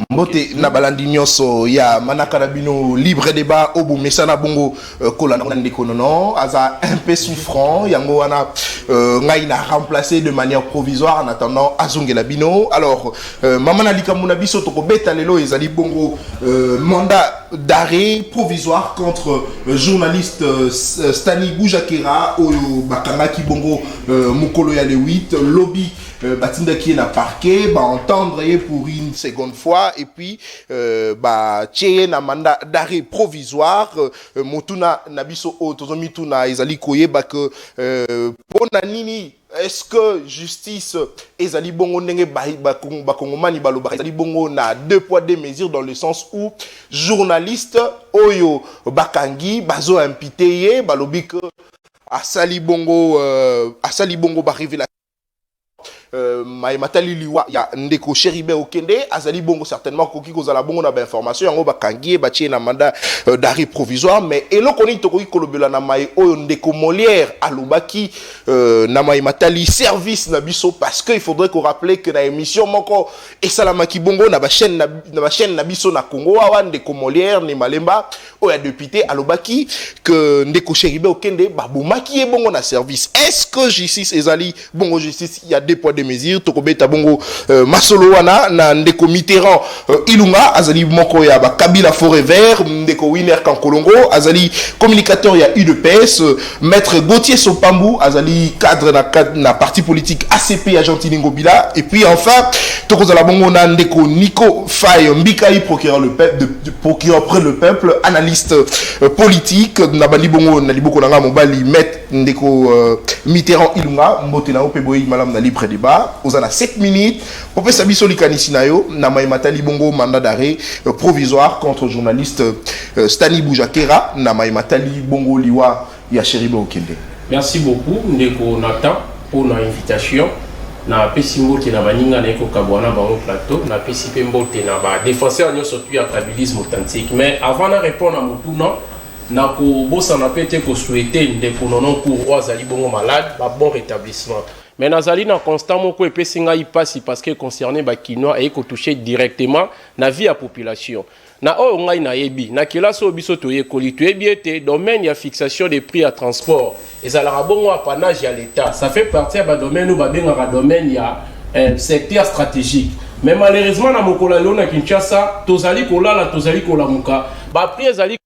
Mbote na balandi nyonso ya manakarabino libre débat obu mesana bongo kolana ndeko non aza un peu souffrant yango wana ngai na remplacé de manière provisoire en attendant azongela bino. Alors mamana likamuna biso toko beta lelo ezali bongo mandat d'arrêt provisoire contre journaliste Stani Boujakera oyo bakanga ki bongo mukolo ya le 8 lobby Batinda qui est na parquet, entendre pour une seconde fois et puis tché na mandat d'arrêt provisoire motuna nabiso o tozomituna ezali koye que pona nini est-ce que justice ezali bongo ndenge bakongomani baloba ezali bongo na deux poids deux mesures dans le sens où journaliste oyo bakangi bazo impité balobi que asali bongo ba révélation matali liwa ya ndeko Cheribe Okende azali bongo certainement koki kozala bongo na ba information yango bakangi batie na mandat d'arrêt provisoire mais eloko ni tokoki kolobela na mai oyo ndeko Molière alobaki na mai matali service na biso parce que il faudrait qu'on rappelle que na émission moko esalamaki bongo na ba chaîne na biso na Congo wa ndeko Molière ni Malemba oyo député alobaki que ndeko Cheribe Okende babumaki bongo na service. Est-ce que justice ezali bongo justice il y a des poids de mesures tokobeta bongo masolo wana na ndeko Mitterrand Ilunga azali moko ya Kabila Forêt Vert ndeko Winer Kankolongo azali communicateur ya UDPS maître Gauthier Sopambu azali cadre na parti politique ACP Argentine Ngobila et puis enfin tokozala bongo na ndeko Nico Faye Mbikai procureur près le peuple analyste politique na bali bongo na liboko na nga mobali maître ndeko Mitterrand Ilunga mbotela opeboyi malam na libre débat aux 7 minutes pour faire sabiso likanisi na yo na maimatali bongo mandat d'arrêt provisoire contre journaliste Stani Boujakera na maimatali bongo liwa ya Cheribe Okende. Merci beaucoup ndeko Nathan pour l'invitation na pesimbo te na baninga na eko kabwana ba plateau na pesipe mbote na ba défenseur nyo surtout ya tribalisme authentique mais avant de répondre à motuna na ko bossa na pété ko souhaiter ndeko nonon pour azali bongo malade ba bon rétablissement. Mais nazali na constant moko epesinga ipasi parce que concerné ba kinois et ko toucher directement na vie à population. Na o ngai na yebi na kelasa obiso toye kolito ebiete domaine ya fixation des prix à transport ezala bongo apanage ya l'état. Ça fait partie ba domaine ou ba benga domaine ya secteur stratégique. Mais malheureusement na mokola lona Kinshasa tozali kolala tozali kolamuka ba prix ezali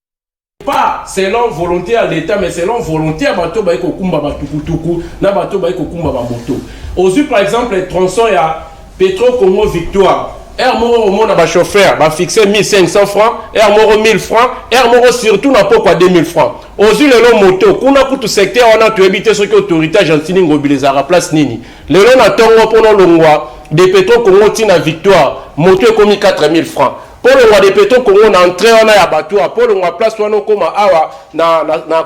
pas selon volonté à l'État, mais selon volonté à bateau baïko kumba batukutuku, na bateau baïko kumba bamoto. Aujourd'hui, par exemple, les tronçons, il y a Pétro Congo Victoire. Air Moro au monde à chauffeur, va fixer 1500 francs, Air Moro 1000 francs, Air Moro surtout n'a pas quoi 2000 francs. Aujourd'hui, le long moto, qu'on a pour tout secteur, on a tout évité ce que l'autorité argentine mobilise à la place Nini. Le long a tant pour nos longwa, des Pétro Congo Tina Victoire, moto est commis 4000 francs. Pour le roi des pétrole, on a entré en a bateau, pour le roi place, on a comme awa,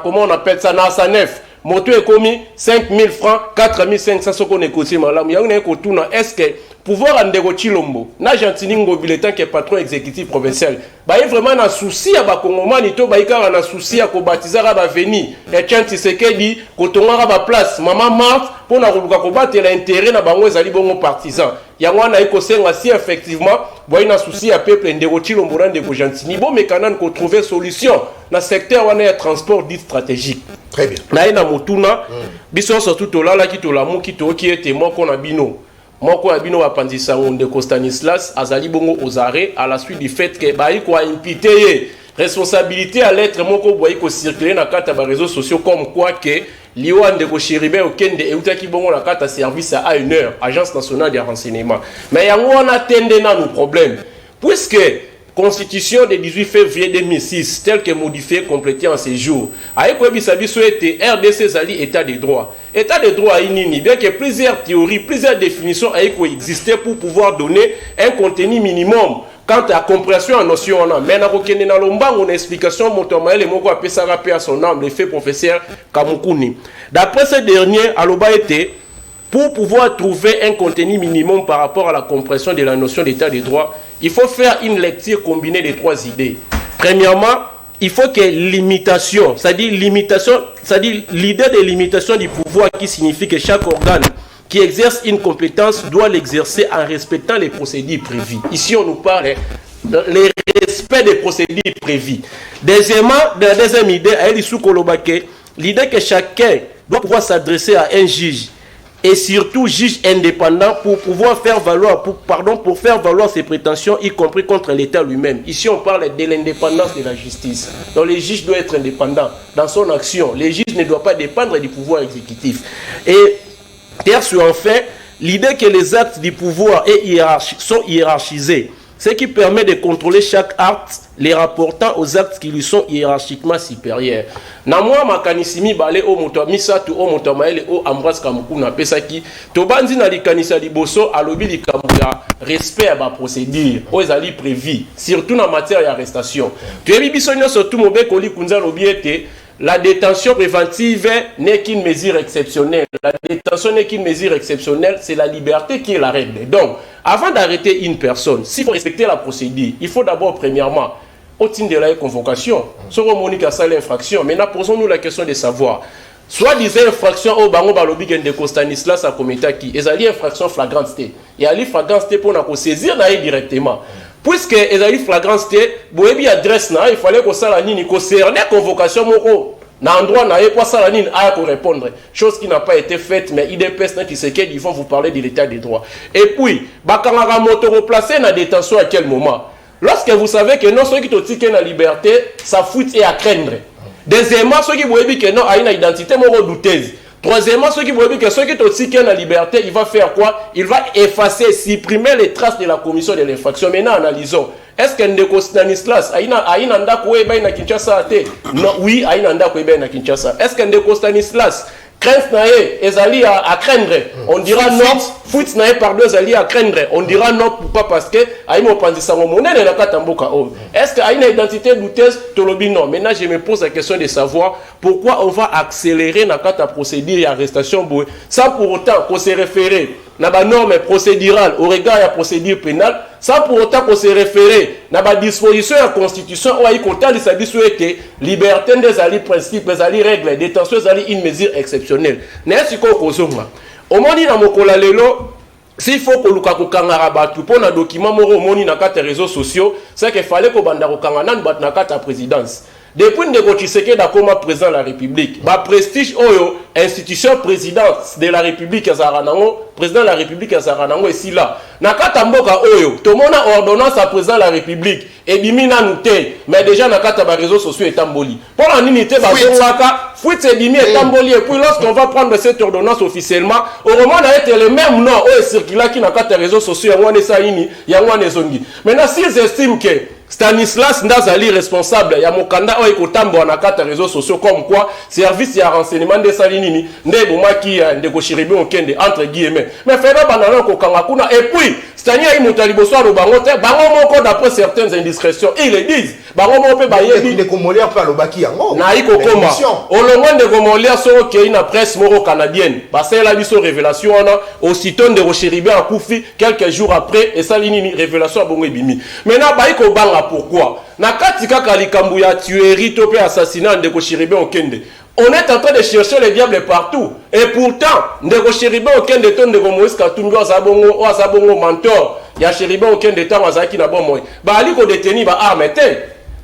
comment on appelle ça, na sa nef. Moto est commis 5000 francs, 4500, ce qu'on est côté, madame. Il y a une écoute, est-ce que pouvoir en dégoter l'ombo, na gentini ngobile tant que patron exécutif provincial, bah il vraiment un souci à Bakongoman, il y a un souci à Kobatiza à Baveni, et tiens, tu sais qu'elle dit, quand on a la place, maman Marthe, pour na combattre l'intérêt na bango ezali bongo partisan. Yango na ekosenga si effectivement, boy na souci à peuple ndegoti l'omboran de gentini, bon mais quand on trouver solution na secteur wana ya transport dit stratégique. Très bien. Na ina motuna, biso surtout to la ki to la mo ki to ki était mo ko na bino. Moko abino apandisa de Stanislas azali bongo aux arrêts à la suite du fait que baï ko imputé responsabilité à l'être moko boy ko circuler na carte ba réseaux sociaux comme quoi que liwa ndeko Cheribe Okende et utaki bongo la carte service à 1 heure agence nationale de renseignement mais yango on attendait na nos problèmes puisque Constitution de 18 février 2006, telle que modifiée, complétée en ces jours. Aïko Bisabiso était RDC Zali État de droit. État de droit à Inini, bien que plusieurs théories, plusieurs définitions aïko existaient pour pouvoir donner un contenu minimum. Quant à la compréhension en notion, on a maintenant on a explication, Motomael et Moko a ça rappelé à son nom, le fait professeur Kamukuni. D'après ce dernier, Aloba était pour pouvoir trouver un contenu minimum par rapport à la compréhension de la notion d'état de droit, il faut faire une lecture combinée des trois idées. Premièrement, il faut que limitation, c'est-à-dire l'idée de limitation du pouvoir qui signifie que chaque organe qui exerce une compétence doit l'exercer en respectant les procédures prévues. Ici, on nous parle le respect des procédures prévues. Deuxièmement, dans la deuxième idée, l'idée que chacun doit pouvoir s'adresser à un juge, et surtout juge indépendant, pour pouvoir faire valoir, pour faire valoir ses prétentions, y compris contre l'État lui-même. Ici, on parle de l'indépendance de la justice. Donc, le juge doit être indépendant dans son action. Le juge ne doit pas dépendre du pouvoir exécutif. Et tertiaire, enfin, l'idée que les actes du pouvoir sont hiérarchisés, ce qui permet de contrôler chaque acte, les rapportant aux actes qui lui sont hiérarchiquement supérieurs. Namwa makanisimi bale o moto misatu o moto maele o Ambroise Kamuku na pesaki to banzi na likanisa liboso alobi likambu ya respect à ma procédure o ezali prévu surtout en matière d'arrestation. Tu ebi biso nyonso tout mobe koli kunza lobi ete la détention préventive n'est qu'une mesure exceptionnelle. La détention n'est qu'une mesure exceptionnelle, c'est la liberté qui est la règle. Donc, avant d'arrêter une personne, s'il faut respecter la procédure, il faut d'abord, premièrement, au-dessus de la convocation, sur Monique a l'infraction. Maintenant, posons-nous la question de savoir, soit disait infraction au bango balobi de Stanislas a commis qui, et ça infraction flagrante, et il flagrante pour nous saisir directement. Puisque les avis flagrance boebi adresse na il fallait que ça la nini concerner convocation moko na endroit na pas ça la nini a pour répondre, chose qui n'a pas été faite, mais IDPS na qui sait qu'ils vont vous parler de l'état des droits. Et puis bakanga moto replacer na détention à quel moment? Lorsque vous savez que non ceux qui te tiennent la liberté, ça fuite et à craindre. Deuxièmement, ceux qui boebi que non a une identité moko douteuse. Troisièmement, ceux qui voient que ceux qui sont aussi en liberté, il va faire quoi? Il va effacer, supprimer les traces de la commission de l'infraction. Maintenant, analysons. Est-ce que Ndeko Stanislas a une anda koueba na Kinshasa? Non, oui, a une anda koueba na Kinshasa. Est-ce que Ndeko Stanislas crainte nae ezali à craindre? On dira non. Foot nae pardon ezali à craindre. On dira non pourquoi? Parce que aïe mo panzi sango monene na katamboka o. Est-ce que a une identité douteuse? Tolobi non. Maintenant je me pose la question de savoir pourquoi on va accélérer na kata procédure et arrestation sans pour autant qu'on se réfère na ba norme procédurale au regard de la procédure pénale, sans pour autant qu'on se réfère na ba disposition de la constitution ou aïe kota li sabi souhaité liberté des ali principes, des ali règles, détention des ali une mesure exceptionnelle. N'est-ce ko kozonga. Au moni na mokola lelo, s'il faut que luka kokangara batu pour na document moro moni na kata réseaux sociaux, c'est qu'il fallait ko banda kokangana bat na kata présidence. Depuis Ndeko Tshisekedi comme président de la République, ba prestige oyo institution présidente de la République ya Zaranango, président de la République ya Zaranango ici là. Nakata mboka oyo, to mona ordonnance à président de la République et bimina nouté, mais déjà nakata ba réseaux sociaux etamboli. Pour la unité ba zongaka, fuite c'est bimi etamboli et puis lorsqu'on va prendre cette ordonnance officiellement, au moment n'a été le même nom oyo circula qui nakata réseaux sociaux ya wane saini, ya wane zongi. Maintenant s'ils estiment que Stanislas Ndazali responsable ya mokanda oyo kotambo na kata réseaux sociaux comme quoi service ya renseignement de salinini ndebo maki Ndeko Chiribe Okende entre guillemets mais fera banana ko kanga kuna et puis Stania imutali boswaro bango te bango moko d'après certaines indiscrétions ils le disent bango moko pe bayebi Ndeko Molia pa lobaki yango na iko koma olongo Ndeko Molia so ke ina presse moko canadienne basela biso révélation ona aussitôt Ndeko Chiribe akufi quelques jours après et salinini révélation bongo ebimi maintenant ba iko banga. Pourquoi? Nakati kaka likambu ya tuerie to pe assassinat Ndeko Chiribe Okende. On est en train de chercher les diables partout. Et pourtant, Ndeko Chiribe Okende to Ndeko Moïse Katumbi azabongo mentor. Ya Chiribe Okende ta wazaki na bon moy. Ba ali ko détenir ba arme te.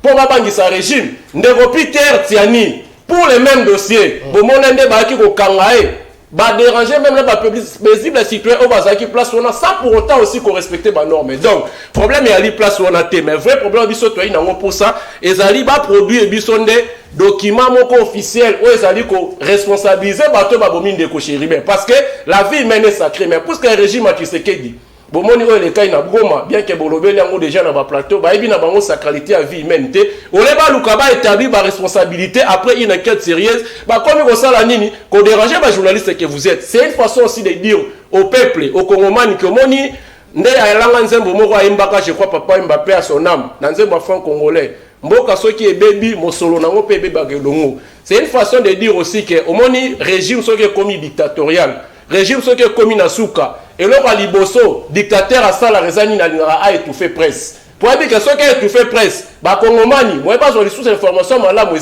Pour ba bangisa régime. Ndeko Peter Tiani pour les mêmes dossiers. Bomonende ba ki ko kangae. Bah déranger même la paisible citoyen au bazaki place on a sans pour autant aussi qu'on respecte les normes. Donc problème est ali place on a té mais vrai problème biso to ina pour ça ezali ba produit bisonde document moko officiel ou ezali ko responsabiliser bato ba bomine de Kochiribe parce que la vie humaine est sacrée mais puisque le régime a Tshisekedi bomoni oyo le kai na Goma bien que bolobeli yango déjà na ba plateau ba ebi na bango sacralité à vie humaine te oleba luka ba établir ba responsabilité après une enquête sérieuse ba comme ko sala nini ko déranger ba journaliste que vous êtes. C'est une façon aussi de dire au peuple au Congomani que moni nde alanga nzembo moko aimbaka je crois papa Mbappé à son âme na nzembo franc congolais mboka soki ebebi mosolo nango pe beba gelongo. C'est une façon de dire aussi que au moni régime soki commis dictatorial régime soki commis na suka et là, liboso, dictateur à ça, la raison a étouffé presse. Pour dire que ceux qui ont étouffé presse, bah Congomani, moi pas sur les sources d'information, mais là, moi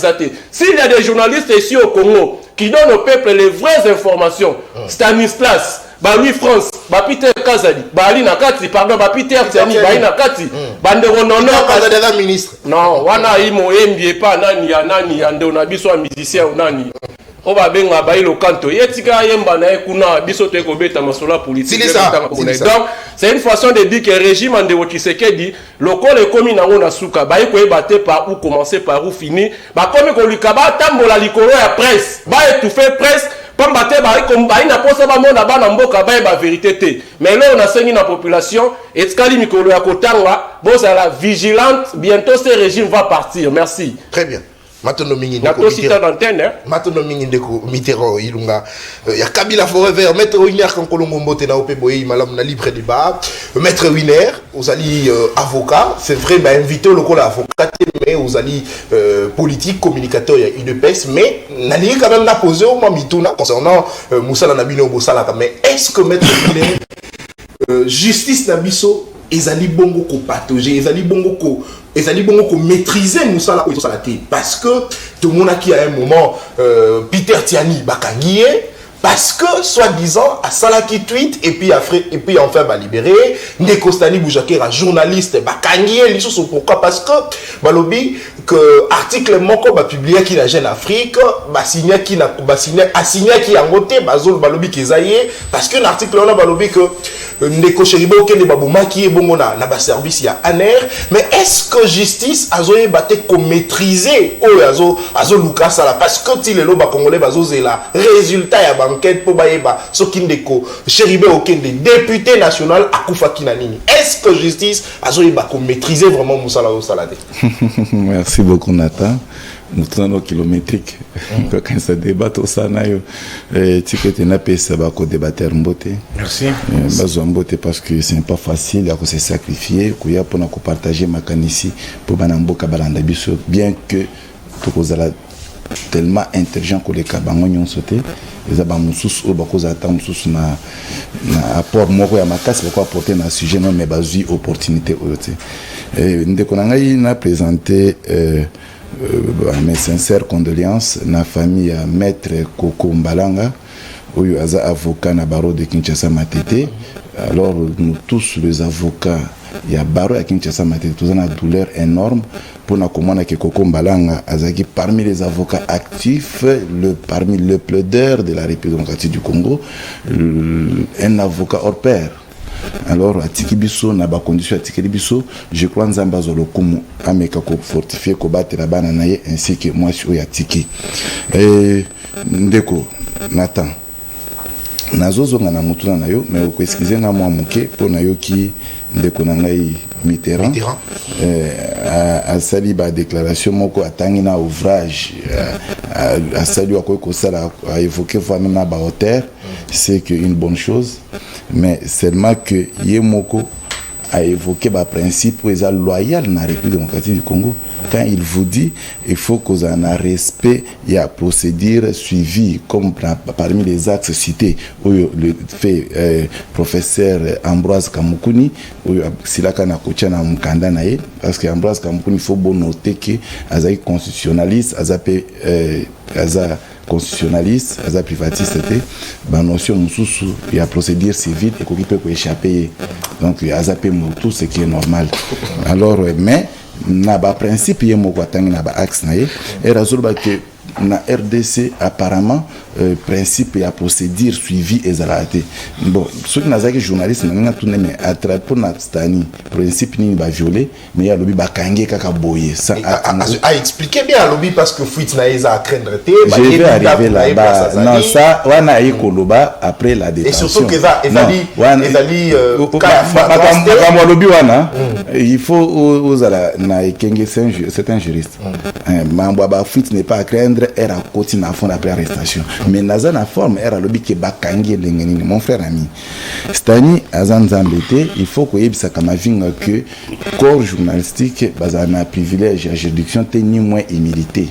s'il y a des journalistes ici au Congo qui donne au peuple les vraies informations. Stanislas, Louis France, Peter Kazali, Ali Nakati, pardon, Peter Tiani, Bali Nakati, Bandero Nono, Kazali ministre. Non, wana imo embie pas nani ya ande onabiso a musicien ou nani. Oba benga bayi lo kanto. Yetika yemba na ekuna biso te ko beta masola politique. Donc c'est une façon de dire que le régime ande Tshisekedi lokole ekomi nango na suka bayi ko ebate par où commencer par où finir. Ba komi ko likaba tambola likolo ya presse. Ba étouffer presse. Pambate bari na posa ba mona bana mboka ba ba vérité te. Mais là on a saigné la population et skali mikolo ya kotanga bozala vigilante bientôt ce régime va partir. Merci. Très bien. Maintenant mingi ndeko d'antenne maintenant mingi ndeko Mitterrand ilunga ya Kabila forever maître Winer kan kolongo mbote na opeboyi malam na libre débat maître Winer vous allez avocat c'est vrai mais invité le col avocat mais vous allez politique communicateur ya UDPS mais nali quand même la poser au mituna concernant Moussa Nabino Bosala mais est-ce que maître Winer justice na biso ezali bongo ko patauger ezali bongo ko maîtriser Moussa la parce que tout le monde a qui à un moment Peter Tiani bakangié parce que soi-disant à Salaki tweet et puis enfin va libérer Ndeko Stani Boujakera journaliste bakangié les choses pourquoi parce que balobi que article moko ba publié qui la Jeune Afrique ba signé qui na ba signé qui a voté bazol balobi kezaye parce que l'article on a balobi que Ndeko Cheribe okende baboma qui est bongo na ba service ya ANER mais est-ce que justice azoye baté ko maîtriser o azo luka sala parce que ti lelo ba congolais bazo zela résultat ya enquête pour baïba soki Ndeko Cheribe okende député national akufa kinanini est-ce que justice azoye ba ko maîtriser vraiment Moussala Osalade. Merci beaucoup Nathan. Nous tenons kilométrique quand ça débat au sanayo tikete na pesa ba ko débattre mbote. Merci. Bazo mbote parce que c'est pas facile à se sacrifier kuya pour na ko partager makanisi pour banamboka balanda biso bien que tokozala tellement intelligent que les kabango nyon sauté les abamusus au bakoza tamusus na apport moko ya makasi ko apporter na sujet non mais bazi opportunité oyote ndeko ngai na présenter mes sincères condoléances na famille à maître Koko Mbalanga oyo aza avocat na barreau de Kinshasa Matete. Alors nous tous les avocats il y a barreau à Kinshasa Matete tous une douleur énorme pour na komona ke Koko Mbalanga azaki parmi les avocats actifs parmi les plaideurs de la République démocratique du Congo un avocat hors pair. Alors atiki biso na ba condition atiki biso je crois nzamba zolo kumu ameka ko fortifier ko battre bana naye ainsi que moi sur atiki ndeko Nathan nazozo ngana mutuna na yo mais ko excuser na moi muke pour na yo ki ndeko na ngai Mitterrand a sali ba déclaration moko atangi na ouvrage a sali ko sala a évoquer vraiment na ba hauteur c'est que une bonne chose mais seulement que Yemoko a évoqué le principe où il est loyal dans la République démocratique du Congo. Quand il vous dit il faut qu'on ait un respect, il y a procédure suivie comme parmi les axes cités où le fait professeur Ambroise Kamukuni où Silaka na kocha na mukanda na ye parce que Ambroise Kamukuni il faut bon noter que azaï constitutionnaliste azape constitutionnaliste, aza privatiste, ba notion mususu il y a procédure civile et qu'on peut échapper. Donc il y a tout ce qui est normal. Alors mais na ba principe yemo kwa tangi na ba axe na ye et razolba que na RDC apparemment principe ya procédure suivi ezalate bon ceux qui nazaki journaliste na tout mais attraper na stani principe ni ba violer mais ya lobi ba kange kaka boye ça a expliqué bien lobby parce que fuite na eza à craindre te je vais arriver là-bas non ça wana ikoloba après la détention et surtout que ça ezali ka lobby wana il faut ozala na ekenge c'est un juriste mambo ba fuite n'est pas à craindre era continue à fond après arrestation mais naza na forme era lobi ke bakangi lengeni mon frère ami Stani azanzambete il faut que yebisa kama vinga que corps journalistique bazana privilège à juridiction te ni moins humilité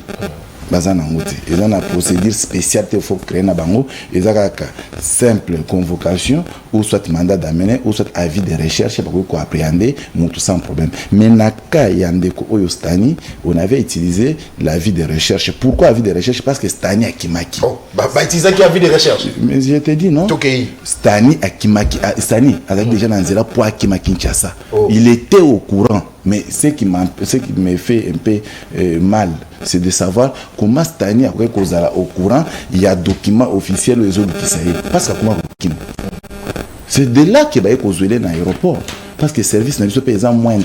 baza nango te eza na procédure spéciale te faut créer na bango eza kaka simple convocation ou soit mandat d'amener ou soit avis de recherche pour ko appréhender mutu sans problème. Mais na cas ya ndeko oyo Stani on avait utilisé l'avis de recherche. Pourquoi avis de recherche? Parce que Stani akimaki. Oh bah utiliser qui avis de recherche. Mais je te dis non. OK. Stani akimaki Stani a déjà dans zéro pour akimaki Kinshasa. Il était au courant. Mais ce qui me fait un peu mal, c'est de savoir comment Stani a au courant, il y a documents officiels aux autres qui savent. Parce que comment c'est de là qu'il va y avoir dans l'aéroport. Parce que le service n'a pas moindre.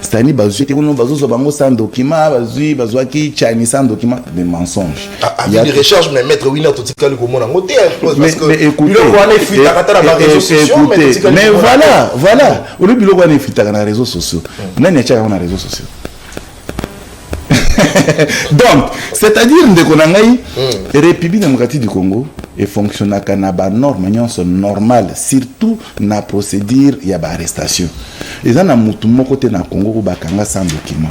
Stani bazui te kono bazo bango sans document bazui ki chani sans document des mensonges. Il y a des recherches mais maître Winner tout tikali ko mona ngote parce que mais écoutez, mais voilà au lieu biloko wana fuita na réseaux sociaux nani achaka na réseaux sociaux. Donc c'est-à-dire ndeko na ngai République démocratique du Congo et fonctionne à ba norme nyonso normal surtout na procédure ya ba arrestation eza na mutu moko te na Congo ko bakanga sans document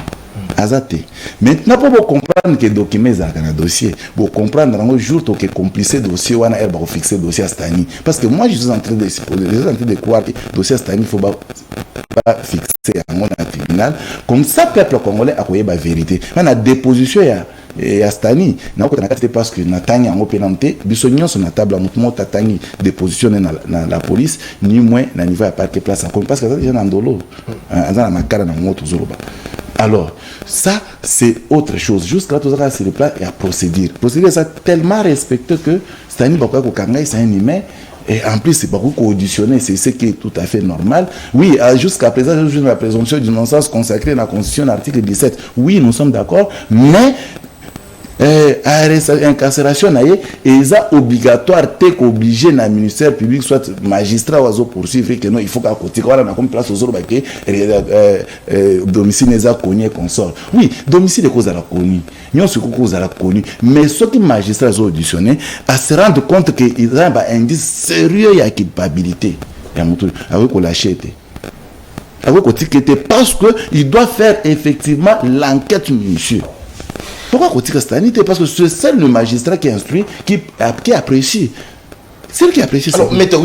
azate. Maintenant pour vous comprendre que document za kana dossier pour comprendre ngo jour to que complice dossier wana elle va fixer dossier à Stani parce que moi je suis en train de supposer je suis en train de croire que dossier à Stani faut pas fixer en tribunal comme ça peuple congolais a koyeba vérité na déposition ya Stani na ko na kati parce que natanya ngo penante biso nyonso na table mutumo tatani déposition na la police ni moins na niveau ya parquet place en parce que ça déjà na ndolo azana makara na moto zoloba. Alors, ça, c'est autre chose. Juste là, tout ça, c'est le plan et la procédure. Procédure, ça tellement respecté que Stani Bakwa Kanga, c'est un humain. Et en plus, c'est beaucoup auditionné, c'est ce qui est tout à fait normal. Oui, jusqu'à présent, je la présomption d'innocence consacrée dans la Constitution, l'article 17. Oui, nous sommes d'accord, mais incarcération et ça obligatoire t'es obligé na ministère public soit magistrat ou poursuivre que non il faut qu'à côté voilà na comme place aux autres baquet domicile n'est connu consort oui domicile est cause à la connu non c'est cause à la connu mais ce qui magistrat auditionné à se rendre compte que il y a un indice sérieux y a culpabilité et avec qu'on l'achète avec qu'on tiquette parce que il doit faire effectivement l'enquête minutieuse. Pourquoi Kotika Stani? Parce que c'est seul le magistrat qui instruit, qui apprécie. C'est lui qui apprécie ça. Maintenant,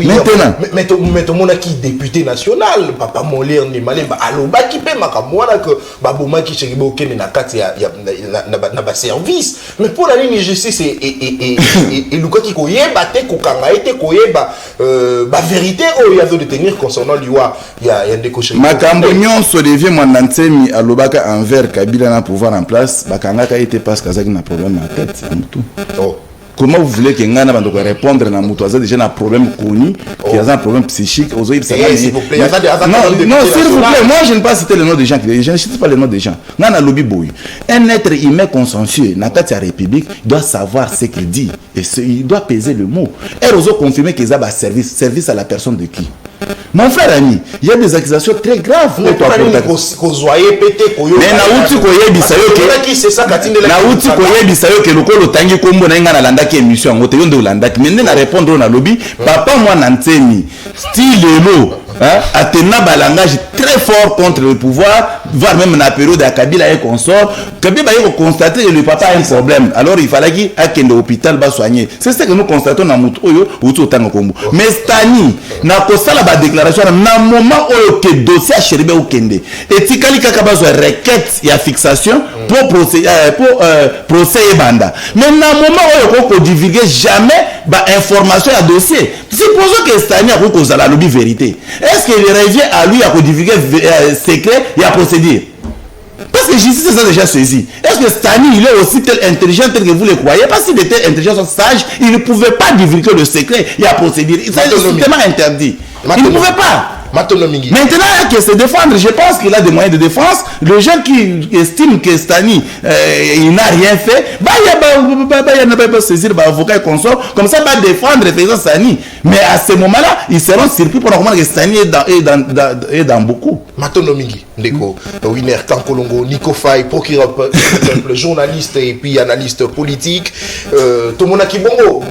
qui député national, Papa Molière ni malé, alors qui paie ma camoire que Baboma qui chez Boken na kati ya na service. Mais pour la ligne justice et Luka qui koye bate kokanga été koye ba vérité oh il y a de détenir concernant l'IWA il y a des cochons. Makambo nyonso devient Mwanantsemi alobaka envers Kabila na pouvoir en place, bakanga ka été parce que na problème à tête, c'est tout. Oh. Comment vous voulez que Ngana va répondre à Moutouaza déjà un problème connu, qui a un problème psychique, aux autres s'il vous plaît. Non, s'il vous plaît, moi je ne vais pas citer le nom des gens, je ne cite pas le nom des gens. Ngana lobby boy. Un être humain consensueux, dans la République, doit savoir ce qu'il dit et il doit peser le mot. Et aux autres confirmer qu'ils ont un service à la personne de qui? Mon frère ami, il y a des accusations très graves. Mais na uti koye bisayo ke lokolo tangi kombo na ngana landa ki émission ngote yonde ulanda ki mende na répondre na lobby papa moi Nantemi style elo atena balangage très fort contre le pouvoir voire même na période de Kabila et consort Kabila a constaté que le papa a un problème alors il fallait qu'il aille au hôpital ba soigner c'est ce que nous constatons na mutu oyo uti otanga kombo mais Stani na kosala ba déclaration na moment oyo ke dossier Cheribe okende etikali kaka bazo requête ya fixation pour procès et banda mais na moment oyo ko divulguer jamais ba information ya dossier supposons que Stani a cause la lobby vérité est-ce qu'il revient à lui à divulguer secret et à procéder parce que justice ça déjà saisi est-ce que Stani il est aussi tel intelligent tel que vous le croyez parce qu'il était intelligent sage il ne pouvait pas divulguer le secret et à procéder c'est strictement interdit il ne pouvait pas. Maintenant, qu'il se défendre, je pense qu'il a des moyens de défense. Les gens qui estiment que Stani il n'a rien fait, il n'a pas saisir l'avocat et consort, comme ça, va défendre Stani. Mais à ce moment-là, ils seront surpris pour comprendre que Stani est dans beaucoup. Matondo Mingi, Ndeko, Winer Kankolongo, Nico Faye, procureur journaliste et puis analyste politique. Tout le monde qui bongo,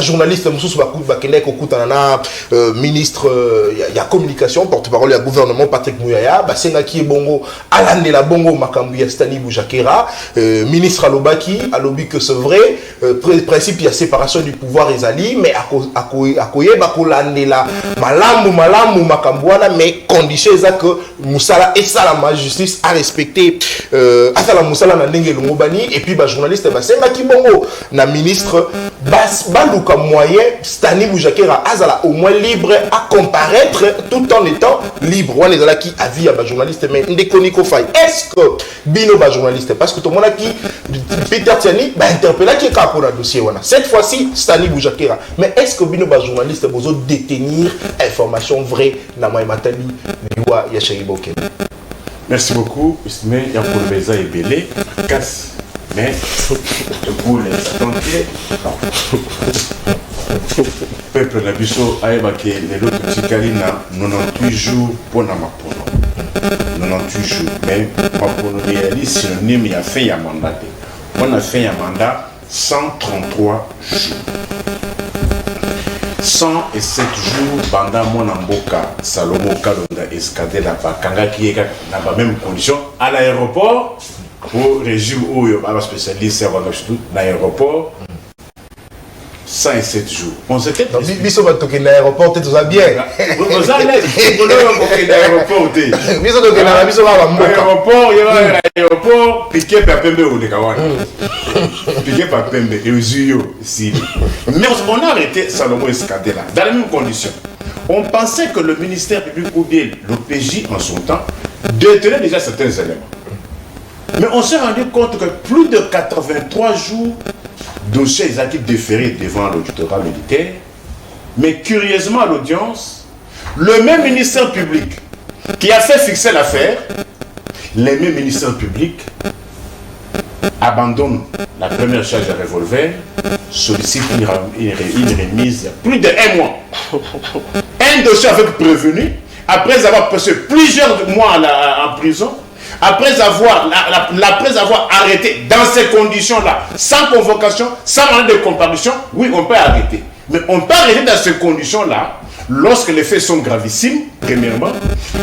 journaliste, ministre, il y a communication, porte-parole du gouvernement, Patrick Mouyaya, Senga qui est bongo, Alain de la bongo, Makambouya Stani Boujakera, ministre Alobaki, Alobi que c'est vrai, principe il y a séparation du pouvoir et ali, mais à koye bakolande la malamu Makambouana, mais condition que Moussala et ça la justice a respecté Asala Moussala na ndenge longobani et puis journaliste Senga qui bongo na ministre baluka moyen Stani Boujakera Azala au moins libre à comparaître tout en étant libre. On est là qui a vu à journaliste mais Ndeko Faye. Est-ce que Bino journaliste parce que tout le monde qui Peter Tiani interpellé qui est pour le dossier cette fois-ci Stani Boujakera. Mais est-ce que Bino journaliste besoin détenir information vraie na Matali Liwa Yacharibo Okende? Merci beaucoup. Mais il y a pour le Beza et Belé casse. Mais pour les attentés, peuple Nabiso Aebake, les autres Tikali na 98 jours pour Namapono. 98 jours. Mais Mapono réalise synonyme, il a fait un mandat. On a fait un mandat 133 jours. 107 jours pendant mon amboka, Salomo Kalonda escadé la Bakanga qui est dans la même condition à l'aéroport. Pour régime où il y a un spécialiste à l'aéroport, 107 jours. On s'était dit. Biso va toquer l'aéroport, tu es bien. Vous allez l'aéroport. Biso toquer l'aéroport, il y a l'aéroport, piqué par Pembe ou les Kawana. Piqué par Pembe et Ozuyo. Mais on a arrêté Salomon Escadé là, dans les mêmes conditions. On pensait que le ministère public ou bien l'OPJ en son temps détenait déjà certains éléments. Mais on s'est rendu compte que plus de 83 jours, dossiers ont été déférés devant l'auditorat militaire. Mais curieusement à l'audience, le même ministère public qui a fait fixer l'affaire, les mêmes ministères publics abandonnent la première charge de revolver, sollicitent une remise il y a plus de 1 mois. Un dossier avec prévenu, après avoir passé plusieurs mois en prison, après avoir arrêté dans ces conditions-là, sans convocation, sans mandat de comparution, oui, on peut arrêter. Mais on peut arrêter dans ces conditions-là lorsque les faits sont gravissimes, premièrement,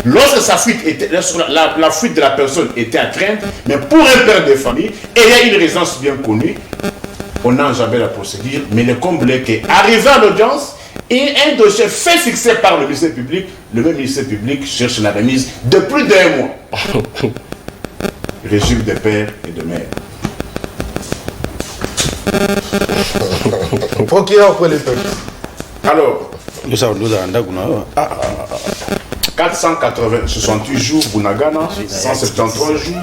lorsque la fuite de la personne était à craindre, mais pour un père de famille, et il y a une résidence bien connue, on a enjambé la procédure, mais le comble est qu'arrivé à l'audience, et un dossier fait fixé par le ministère public, le même ministère public cherche la remise de plus d'1 mois. Régime de père et de mère. Procureur pour les peuples. Alors, 468 jours Bunagana, 173 jours,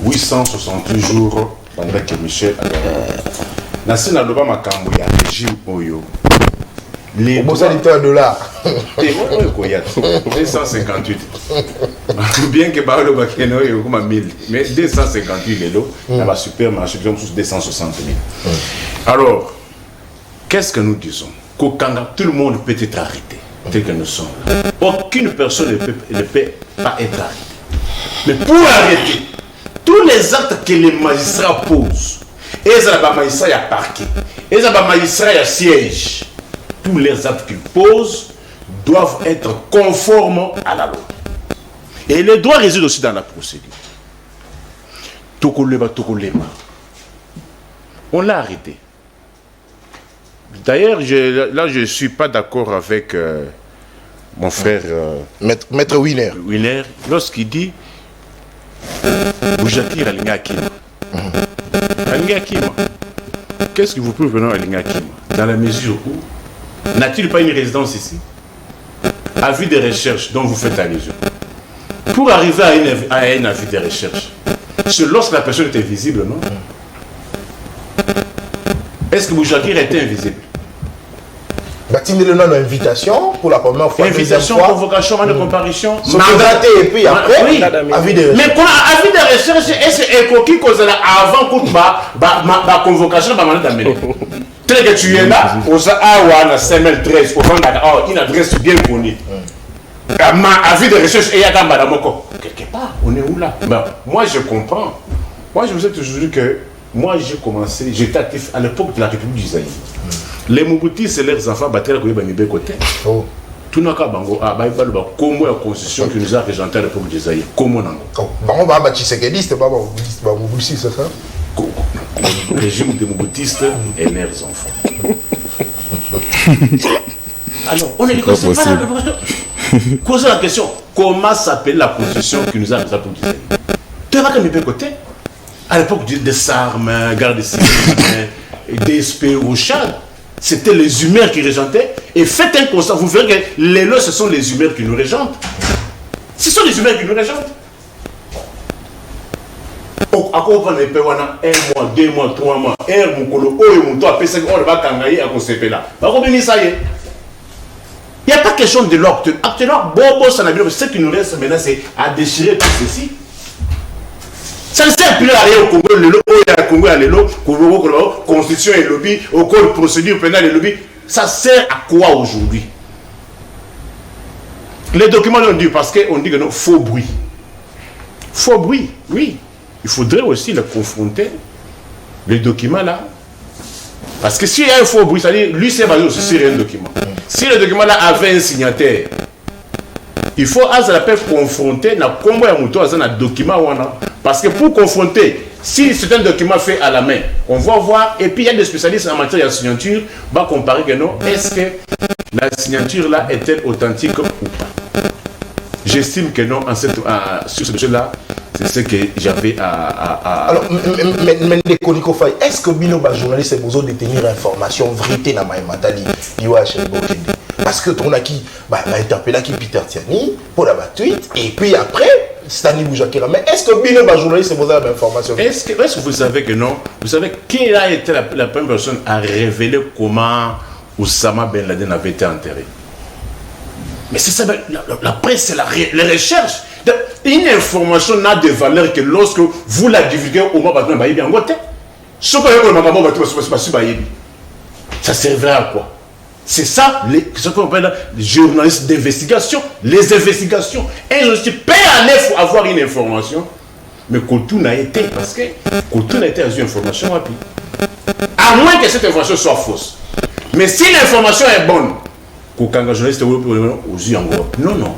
868 jours Bandaki Michel. Nassina Loba Makambo, il y a un régime Oyo. Les $. 258. Bien que Baolo Bakeno est comme 1000, mais 258 les lots, il y a un supermarché qui est 260 000. Alors, qu'est-ce que nous disons? Qu'au Kanga, tout le monde peut être arrêté, tel que nous sommes. Aucune personne ne peut pas être arrêtée. Mais pour arrêter, tous les actes que les magistrats posent, et les magistrats à parquet, et les magistrats à siège, tous les actes qu'ils posent doivent être conformes à la loi. Et les droits résident aussi dans la procédure. Tokoleba. On l'a arrêté. D'ailleurs, là, je ne suis pas d'accord avec mon frère Maître Winer. Lorsqu'il dit Boujakir Alinga Akima. Alinga Akima. Qu'est-ce que vous pouvez venir à Alinga Akima? Dans la mesure où n'a-t-il pas une résidence ici? Avis de recherche dont vous faites allusion. Pour arriver à un avis de recherche, c'est lorsque la personne était visible, non? Est-ce que Boujakir était invisible? Bâtiment le nom d'invitation pour la première fois. Invitation, convocation, de comparution. Mandaté et puis après, oui. Avis de recherche. Mais quand avis de recherche, est-ce que cause avant qu'on ma convocation, mandat d'amener? Tel que tu es là, au Awa, 5013, au Vandaka, une adresse bien connue. avis de recherche et Yagamba Moko. Quelque part, on est où là? Ben, moi, je comprends. Moi, je vous ai toujours dit que moi, j'ai commencé, j'étais actif à l'époque de la République du Zaïre. Les Mobutis et leurs enfants battaient la côté. Tout n'a qu'à bango, comment la constitution qui nous a régenté à l'époque du Zaïre? Comment non? On va battre Tshisekedi, c'est pas Mobutis, c'est ça? Le régime des Mobutistes et leurs enfants. Alors, on est les Posez la question, comment s'appelle la constitution qui nous a régenté à l'époque du Zaïre? Tu vas quand côté? À l'époque des SARM, garde civile, DSP au Tchad, c'était les humeurs qui régentaient. Et faites un constat, vous verrez que les lois, ce sont les humeurs qui nous régentent. Ce sont les humeurs qui nous régentent. À quoi on prend les pays, on a 1 mois, 2 mois, 3 mois, mon colo, mon toit, on va kangaï à conceper là. Par contre, ça y est. Il n'y a pas question de l'ordre. Actuellement, ce qui nous reste maintenant, c'est à déchirer tout ceci. Ça ne sert plus à rien au Congo, le Congo à l'élo, constitution et lobby, au code procédure pénale et lobby. Ça sert à quoi aujourd'hui? Les documents l'ont dit parce qu'on dit que non, faux bruit. Faux bruit, oui. Il faudrait aussi le confronter, les documents là. Parce que s'il y a un faux bruit, c'est-à-dire, lui c'est basé aussi sur un document. Si le document là avait un signataire, il faut à la peine confronter un document. Parce que pour confronter, si c'est un document fait à la main, on va voir, et puis il y a des spécialistes en matière de signature, va comparer que non, est-ce que la signature là est-elle authentique ou pas? J'estime que non, sur ce dossier-là, c'est ce que j'avais à... Alors, mais est-ce que Bino, journaliste, est besoin de détenir information, vérité dans ma matali, parce que on a qui interpellé qui Peter Tiani pour la tweet, et puis après, Stani Boujakira. Mais est-ce que Bino, journaliste, est besoin d'information? Est-ce que vous savez que non? Vous savez qui a été la première personne à révéler comment Oussama Ben Laden avait été enterré? Mais c'est ça, la presse, c'est les recherches. Une information n'a de valeur que lorsque vous la divulguez au moins parce que vous avez bien voté. Ça servirait à quoi? C'est ça, ce qu'on appelle les journalistes d'investigation. Les investigations. Un journaliste peut aller avoir une information, mais Koutou n'a été, parce que Koutou n'a été à une information rapide. À moins que cette information soit fausse. Mais si l'information est bonne, qu'aucun journaliste non, non.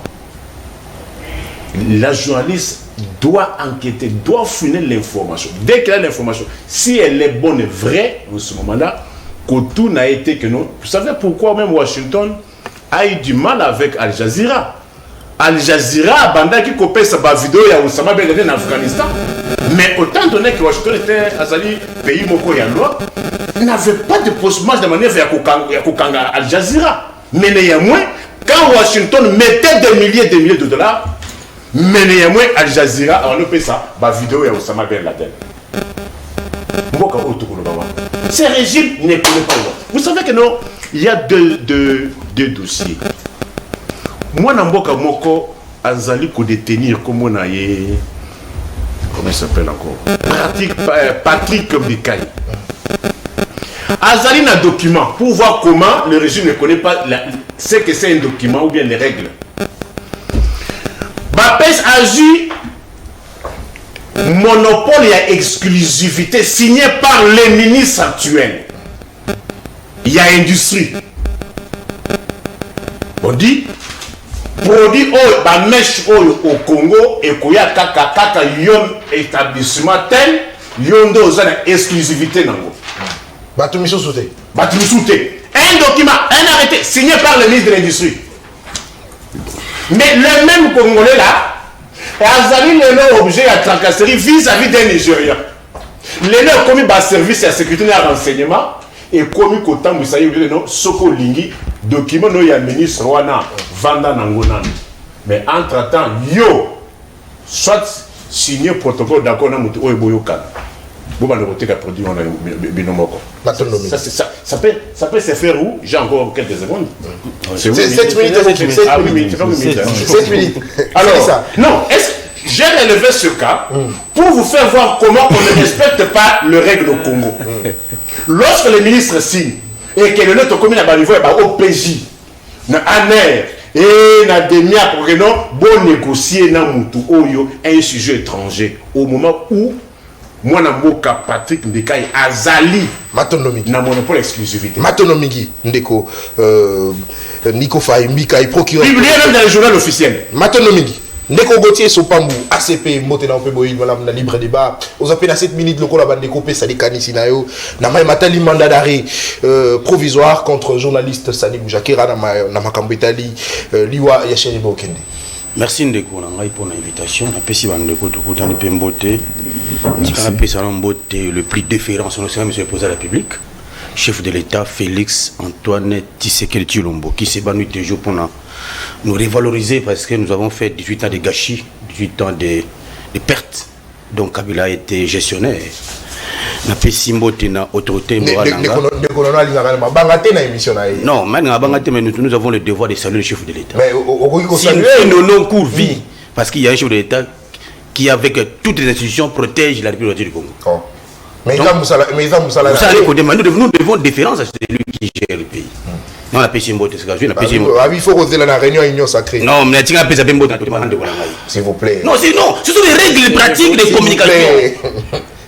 La journaliste doit enquêter, doit finir l'information. Dès qu'elle a l'information, si elle est bonne et vraie, en ce moment-là, Koutou n'a été que non. Vous savez pourquoi même Washington a eu du mal avec Al Jazeera? Al Jazeera, Banda qui copie sa vidéo, il y a Oussama Ben Laden en Afghanistan. Mais autant donné que Washington était un pays moko et loi, n'avait pas de possibilité de manière vers Kokanga Al Jazeera. Mais néanmoins, quand Washington mettait des milliers de dollars, mais néanmoins, Al Jazeera, on a fait ça, la vidéo est Oussama Ben Laden. Ces régimes ne connaissent pas. Vous savez que non, il y a deux dossiers. Moi, dans Mboka Moko, Azali ko détenir comme on a eu, comment il s'appelle encore? Patrick Bikaï. Azali a un document pour voir comment le régime ne connaît pas ce que c'est un document ou bien les règles. Bapes agit monopole et exclusivité signé par les ministres actuels. Il y a industrie. On dit produit au Congo et qu'il y a kaka yon établissement tel yon dose exclusivité nango. Batumiso sauté. Un document, un arrêté signé par le ministre de l'Industrie. Mais le même Congolais là, Azali le objet à tracasserie vis-à-vis d'un Nigérien. Le a commis par service à sécurité et à renseignement et commis qu'autant vous savez non Soko Lingi document no ya ministre wana vanda nangonan. Mais entre-temps yo soit signé protocole d'accord na mutu oeboyoka. Ça peut se faire où? J'ai encore quelques secondes. C'est 7 minutes. 7 minutes. Alors, ça. Non, j'ai relevé ce cas pour vous faire voir comment on ne respecte pas les règles au Congo. Lorsque le ministre signe et que le nôtre commune à niveau est au PJ, et na demi après non bon négocier na mutu oyo un sujet étranger au moment où moi na mboka Patrick Ndekai azali Matonomiki na monopole exclusivité Matonomiki ndeko Nico Faimika et procureur publié même dans le journal officiel Matonomiki ndeko Gauthier Sopambu ACP motena on peut boy voilà na libre débat aux appels à 7 minutes lokola bande kopé ça kanisi na yo na mai matali mandat d'arrêt provisoire contre journaliste Sani Boujakera na makambo etali liwa ya Chéribe Okende. Merci Ndeko Nangai pour l'invitation. On a pesi bandeko tokutani pe mbote. Tikana pesa na mbote le plus déférent son monsieur le président de la République, chef de l'État Félix Antoine Tshisekedi Tshilombo qui s'est banni toujours pour nous revaloriser parce que nous avons fait 18 ans de gâchis, 18 ans de pertes. Donc Kabila a été gestionnaire. Na pesi mbote na autorité morale. Non, mais nous avons le devoir de saluer le chef de l'État. Mais nous non court vie parce qu'il y a un chef de l'État qui avec toutes les institutions protège la République du Congo. Oh. Mais nous devons déférence à celui qui gère le pays. Non, la paix symbole, c'est ce que je il faut oser la réunion union sacrée. Non, mais tu as pas s'il vous plaît. Non, c'est non, ce sont des règles pratiques de communication.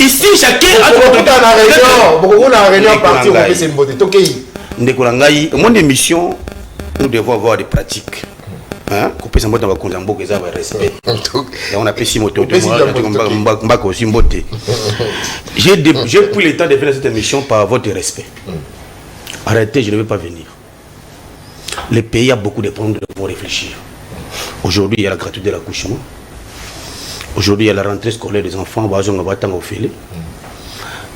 Ici, chacun a beaucoup de réunion partie on fait symbole. OK. Ndekolangai, mon émission, nous devons avoir des pratiques. Hein, couper sa mbote dans Konzambo que ça va respect. Et on a pris moto de moi, mbako aussi mbote. J'ai pris le temps de faire cette émission par votre respect. Arrêtez, je ne vais pas venir. Le pays a beaucoup de problèmes, nous devons réfléchir. Aujourd'hui, il y a la gratuité de l'accouchement. Aujourd'hui, il y a la rentrée scolaire des enfants.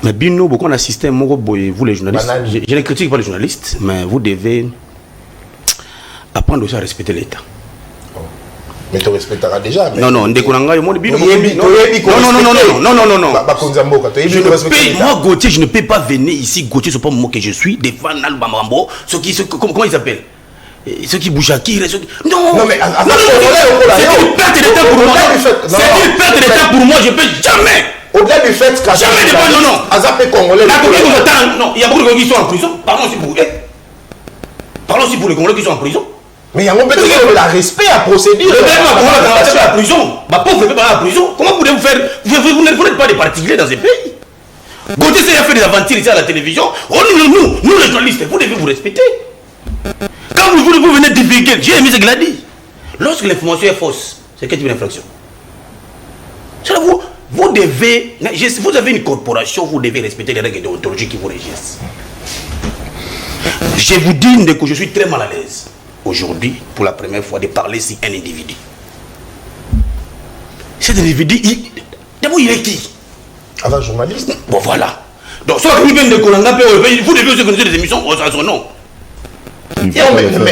Mais bien nous, beaucoup d'assistants, vous les journalistes, je ne critique pas les journalistes, mais vous devez apprendre aussi à respecter l'État. Mais tu respecteras déjà. Non, non, moi, Gauthier, je ne peux pas venir ici. Gauthier, ce n'est pas moi que je suis. Des fans, comment ils s'appellent? Ceux qui bougent à qui? Non, mais c'est une perte de temps pour moi. C'est une perte de temps pour moi. Je ne peux jamais. Au-delà du fait que jamais de non. Azapé congolais. Non, il y a beaucoup de gens qui sont en prison. Parlons aussi pour eux. Parlons aussi pour les Congolais qui sont en prison. Mais il y a un peu de respect à procédure. Le même à la prison. Ma pauvre ne peut pas à la prison. Comment pouvez-vous faire? Vous n'êtes pas des particuliers dans ce pays. Gauthier a fait des aventures ici à la télévision. Nous les journalistes, vous devez vous respecter. Quand vous venez divulguer, j'ai aimé ce qu'il a dit. Lorsque l'information est fausse, c'est quel type d'infraction? Vous devez, vous avez une corporation, vous devez respecter les règles déontologiques qui vous régissent. Je vous dis que je suis très mal à l'aise aujourd'hui, pour la première fois, de parler sur un individu. Cet individu, d'abord, il est qui? Avant journaliste. Bon, voilà. Donc, soit vous venez de Kolanga, vous devez aussi connaître des émissions à son nom. Mais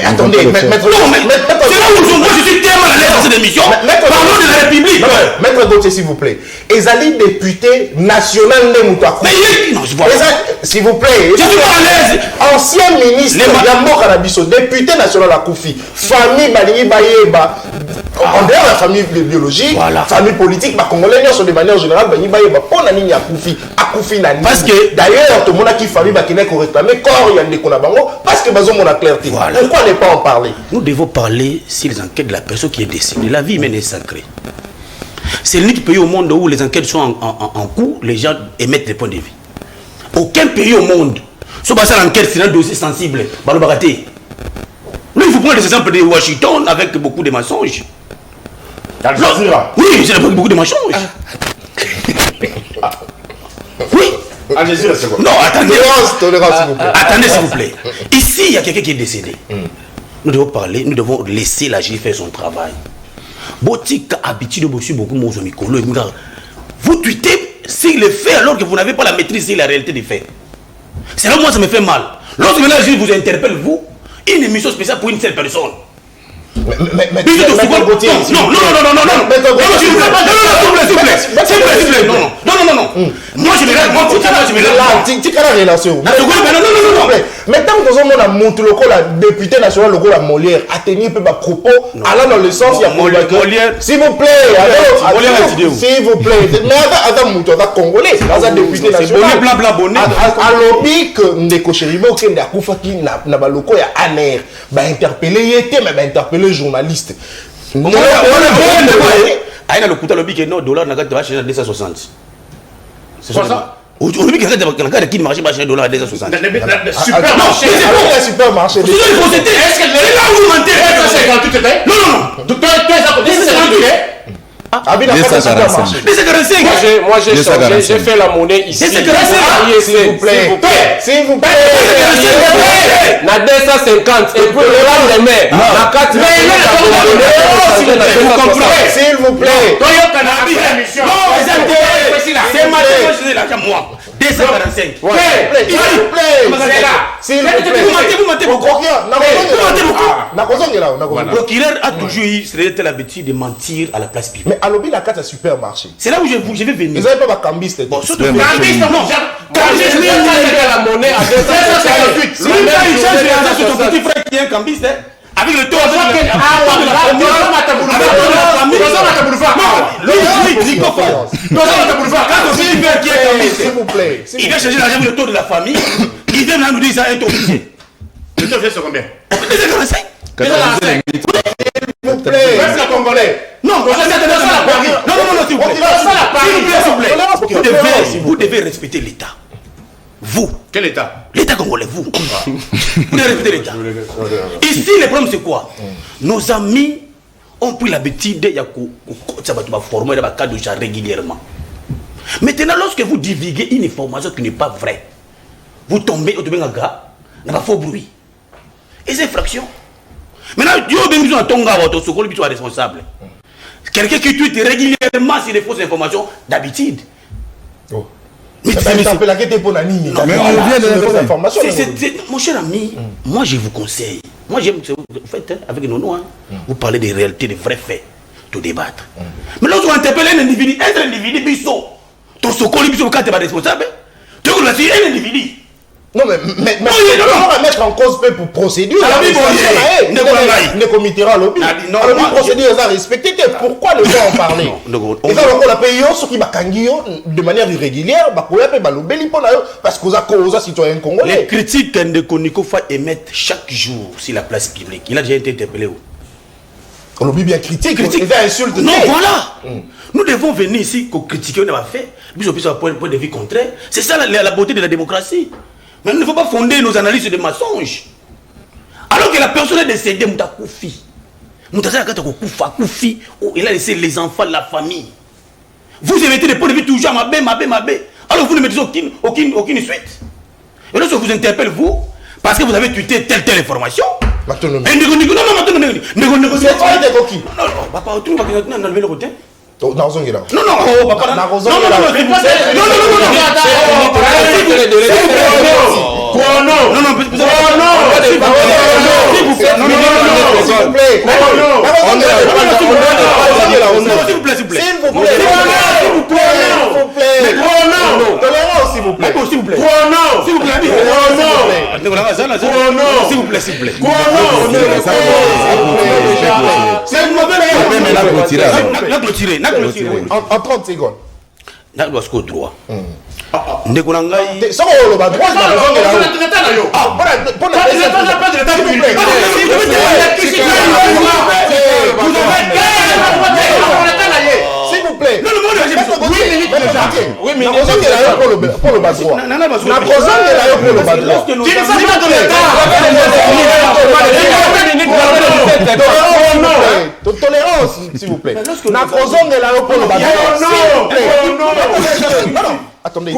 attendez, c'est là où moi je suis tellement à l'aise dans cette émission. Parlons de la République. Maître Gauthier, s'il vous plaît. Ezali député national de Moutakou. S'il vous plaît. Je suis pas à l'aise. Ancien ministre Yambo Kanabiso, député national à Koufi. Famille Balingi Bayeba. En dehors de la famille biologique, famille politique, les Congolais sont de manière générale, Balingi Bayeba. Pour la ligne à Koufi. Parce que d'ailleurs, tout le monde qui famille Bakinek ont réclamé corps Yandé Konabango. Parce que Bazon mon a clarté. Voilà. Pourquoi ne pas en parler? Nous devons parler sur les enquêtes de la personne qui est décédée. La vie humaine est sacrée. C'est l'unique pays au monde où les enquêtes sont en cours, les gens émettent des points de vue. Aucun pays au monde, sauf à ça l'enquête, c'est un dossier sensible. Balobaraté. Nous, il faut prendre les exemples de Washington avec beaucoup de mensonges. Oui, c'est beaucoup de mensonges. Oui. Non, attendez. Attendez, s'il vous plaît. Ici, il y a quelqu'un qui est décédé. Nous devons parler, nous devons laisser la justice faire son travail. Botika habitude de bosser beaucoup moins Mikolo. Vous tweetez sur les faits alors que vous n'avez pas la maîtrise sur la réalité des faits. C'est là où moi ça me fait mal. Lorsque la justice vous interpelle, vous, une émission spéciale pour une seule personne. Mais non. Moi je me relation. plaît. Maintenant, nous avons un montre la député national, le la Molière, a tenu peu ma propos, allant dans le sens, il y a Molière. S'il vous plaît, s'il vous plaît. Mais Adam Moutou, Congolais, dans un député national. C'est bla bla bonnet. À l'objet que Ndeko Cheribe, qui n'a pas qui n'a pas le coup, il y a Aner, bah interpeller, mais bah interpeller journaliste. Non, il y a le coup de l'objet que non, dollar n'a pas acheté à 260. C'est ça? Aujourd'hui, quelqu'un qui marche pas acheter dollar à 260. Supermarché. C'est un supermarché. Est-ce que là où vous mentez? Non, non, non. Ah, bien, supermarché. Moi, j'ai fait la monnaie ici. S'il vous plaît. S'il vous plaît. Na 250 et puis le lendemain, na 4 s'il vous plaît. C'est ma moi. 245. S'il vous plaît. Le procureur a toujours eu l'habitude de mentir à la place publique. Mais à l'objet, la carte à supermarché. C'est là où je vais venir. Vous n'avez pas ma cambiste. Bon, surtout la monnaie à 258. Lui, il change de ton petit frère qui est un cambiste. Avec le taux de la s'il vous plaît. Il vient changer l'argent avec le taux de la famille. Il vient nous dire ça un taux officiel. Le taux c'est combien? 245. S'il vous plaît. Non, s'il vous plaît. Vous devez respecter l'État. Vous. Quel État? L'État congolais, vous. Vous devez respecter l'État. Ici, le problème, c'est quoi? Nos amis ont pris l'habitude de former dans le cadre de régulièrement. Maintenant, lorsque vous divulguez une information qui n'est pas vraie, vous tombez au gars, n'a pas faux bruit. Et c'est fraction. Maintenant, Dieu a besoin de ton gars, votre secours, lui, tu es responsable. Quelqu'un qui tweet régulièrement sur les fausses informations, d'habitude. Mais mon cher ami, moi je vous conseille. Moi j'aime que vous faites avec nos noms. Vous parlez des réalités, des vrais faits, de débattre. Mais lorsqu'on interpelle un individu, biso, ton secours, biso, quand tu es responsable, tu veux un individu. Non, mais on va mettre en cause pour procédure. Ne commettra à l'objet. La procédure est respectée. Pourquoi ne pas en parler? Et ça, on a payé ceux qui de manière irrégulière, parce qu'on a citoyen congolais. Les critiques que Ndekonikofa émettent chaque jour sur la place publique. Il a déjà été interpellé où? On oublie bien critique. Insulte. Non, voilà. Nous devons venir ici pour critiquer ce qu'on a fait. Puis on a point de vue contraire. C'est ça la beauté de la démocratie. Mais il ne faut pas fonder nos analyses sur des mensonges. Alors que la personne est décédée, Moutakofi. Moutakofi, il a laissé les enfants, la famille. Vous émettez des points de vue toujours mabé. Alors vous ne mettez aucune suite. Et lorsque vous interpelle vous, parce que vous avez tweeté telle information. Maintenant, non, en 30 secondes. N'a pas ce droit. Ndekonangai. Ça on va droit na raison de là. Ah, pour la s'il vous plaît. Non, oui, mais pour le bas droit. La cause de la pour le bas droit. Tu ne sais pas de l'État. Tolérance, s'il vous plaît. La cause de la pour le bas droit. Non. Attendez.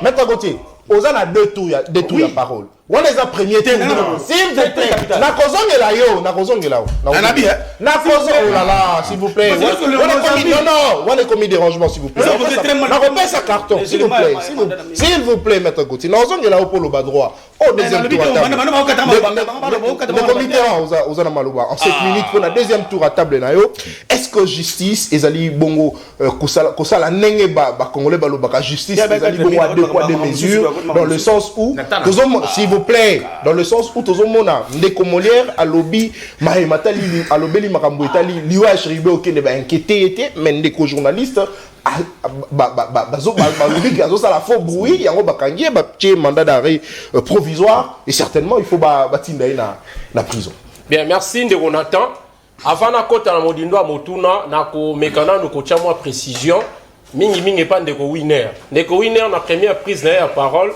Maître Gauthier. Aux ans à deux tours la parole. On les a premiers tours. S'il vous plaît. La cause est là, la cause est là. La cause est là, s'il vous plaît. Non, on est commis dérangement, s'il vous plaît. On repère sa carton, s'il vous plaît. S'il vous plaît, Maître Gauthier. La cause est là pour le bas droit. Au deuxième tour à table. Le comité aux Anamalouba. En 7 minutes, pour la deuxième tour à table. Est-ce que justice ezali bongo kosala ndenge Congolais balobaka justice ezali bongo à deux poids deux mesures dans le sens où s'il vous plaît dans le sens où tozomona ndeko Molière alobi mahematali alobeli makambo etali liwa shiribe okende ba inquiété mais ndeko journaliste ça la faux bruit yango bakangie batie mandat d'arrêt provisoire et certainement il faut batinda na prison. Bien, merci ndeko Nathan. Avant na kota na modindo motuna na ko mekana no ko chamwa précision mingi pas ndeko Winner. Ndeko Winner na première prise de la parole,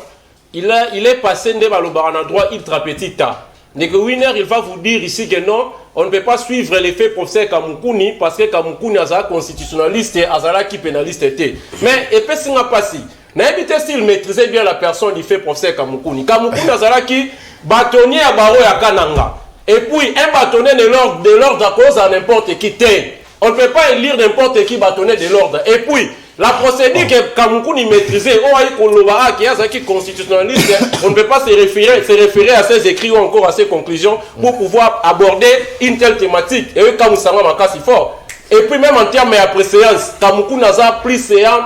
il est passé de balobara na droit ultra petit ta. Ndeko Winner, il va vous dire ici que non, on ne peut pas suivre les faits professeur Kamukuni parce que Kamukuni azala constitutionnaliste et azala qui pénaliste était. Mais et puis singa passi. Na évité s'il maîtrisait bien la personne il fait professeur Kamukuni. Kamukuni azala qui bâtonnier à baro ya Kananga. Et puis un bâtonnier de l'ordre à cause à n'importe qui t'est. On ne peut pas élire n'importe qui bâtonnier de l'ordre. Et puis la procédure que Kamukuni maîtrisait, qui constitutionnaliste, on ne peut pas se référer à ses écrits ou encore à ses conclusions pour pouvoir aborder une telle thématique. Et eux, Kamusanga Makasi fort. Et puis même en termes après séance, Kamukuni a plus séance.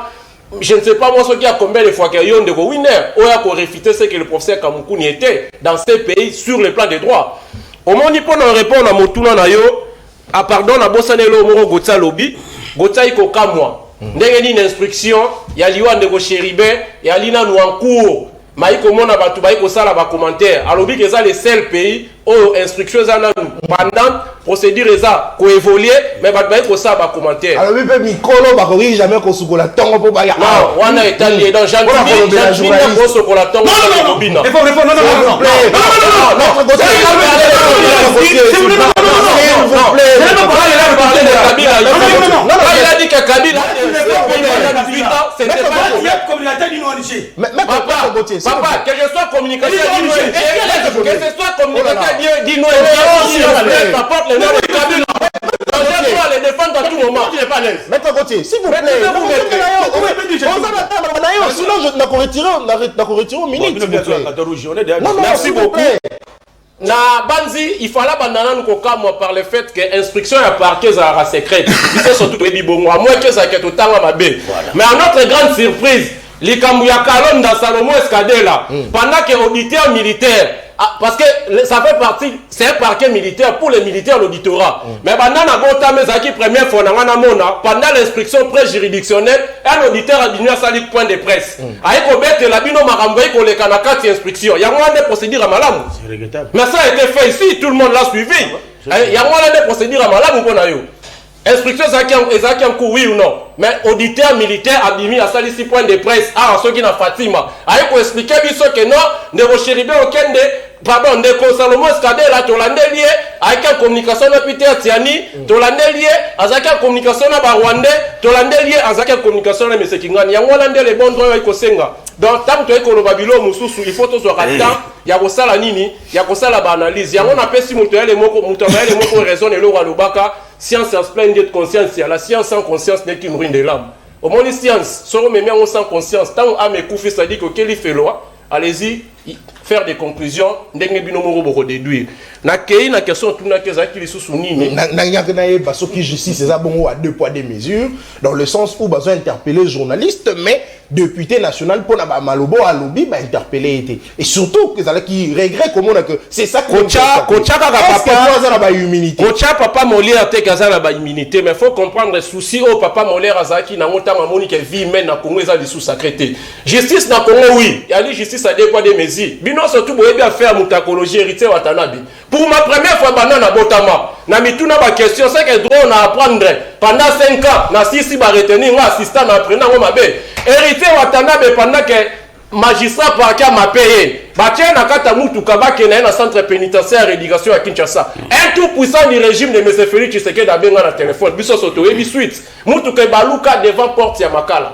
Je ne sais pas moi ce qui a combien de fois qu'il y a eu de winner. Ou a réfuté ce que le professeur Kamukuni était dans ces pays sur le plan des droits. Au moins, il peut répondre à Motuna Nayo. Ah pardon, à Bossanelo Moro Gotsa Lobby. Gotsa Iko Kamwa. Ndenge une instruction, il y a liwa ndeko Chéribe, il y a lina nous en cours. Maïko mona batu baïko sala ba commentaire. Alobi que ça les seuls pays où instructions en pendant procédure ça ko évoluer mais batu baïko sala ba commentaire. Alobi pe mikolo ba corrige jamais ko sukola tongo po ba ya. Non, wana étalé dans Jean-Denis ko sukola tongo ko bina. Il faut répondre non. Il a dit que Kabila papa, que je sois communication que ce soit communication apporte le nom de Kabila. Je dois les défendre à tout moment. Maître Gauthier, s'il vous plaît, sinon je n'ai retiré au minute. Merci beaucoup. Na banzi il fallait bandana nous par le fait que instruction à parquet à secret c'est surtout bongo à moins que ça que tout temps mabe mais à notre grande surprise les Kambuya Kalon dans Salomon Escadela pendant que auditeur militaire parce que ça fait partie c'est un parquet militaire pour les militaires l'auditorat mais bandana bota mezaki première fois na mona pendant l'instruction pré-juridictionnelle un auditeur a dit ça lit point de presse aiko bête la bino makambo iko le kanakati instruction ya moi des procédures à malamu C'est regrettable. mais ça a été fait ici tout le monde l'a suivi il y a moi des procédures à malamu pour nayo instruction ezaki en cours oui ou non mais auditeur militaire a mis à ça 6 points de presse ceux qui na Fatima aiko expliquer biso que non ne Chéribe okende pardon de Salomon Escadela tolandelier avec une communication na Peter Tiani tolandelier avec une communication na Rwandais tolandelier avec une communication na Monsieur Kingani yango landele les bons droits iko senga donc tant que ko babilo mususu il faut toujours attendre ya ko sala nini ya ko sala ba analyse yango na pesi muto yale moko raison et le walobaka science en pleine conscience la science sans conscience n'est qu'une ruine de l'âme au moins science soro même sans conscience tant à mes coups ça dit que quel fait loi allez-y faire des conclusions ndenge bino moko boko déduire na kei na question tout na keza ki lisusu nini na nyakena ye baso ki justice ça bongo à deux poids deux mesures dans le sens où besoin interpeller journaliste mais député national pour na ba malobo à lobby ba interpeller été et surtout que ça qui regrette comment que c'est ça kocha papa na ba humilité kocha papa Molière te kaza na ba humilité mais faut comprendre le souci au papa Molière azaki na ngota mamoni que vie humaine na Congo eza sous sacrété justice na Congo oui il y a justice à deux poids deux mesures bino surtout boye bien faire mutakologie héritier Watanabe pour ma première fois banana botama na mituna ba question c'est que droit na apprendre pendant 5 ans na sisi ba retenir nga assistant na apprenant ngo mabe héritier Watanabe pendant que magistrat parquet m'a payé batia na kata mutuka bakena na centre pénitentiaire éducation à Kinshasa un tout puissant du régime de M. Félix Tshisekedi abenga na téléphone biso soto ebi suite mutuka baluka devant porte ya Makala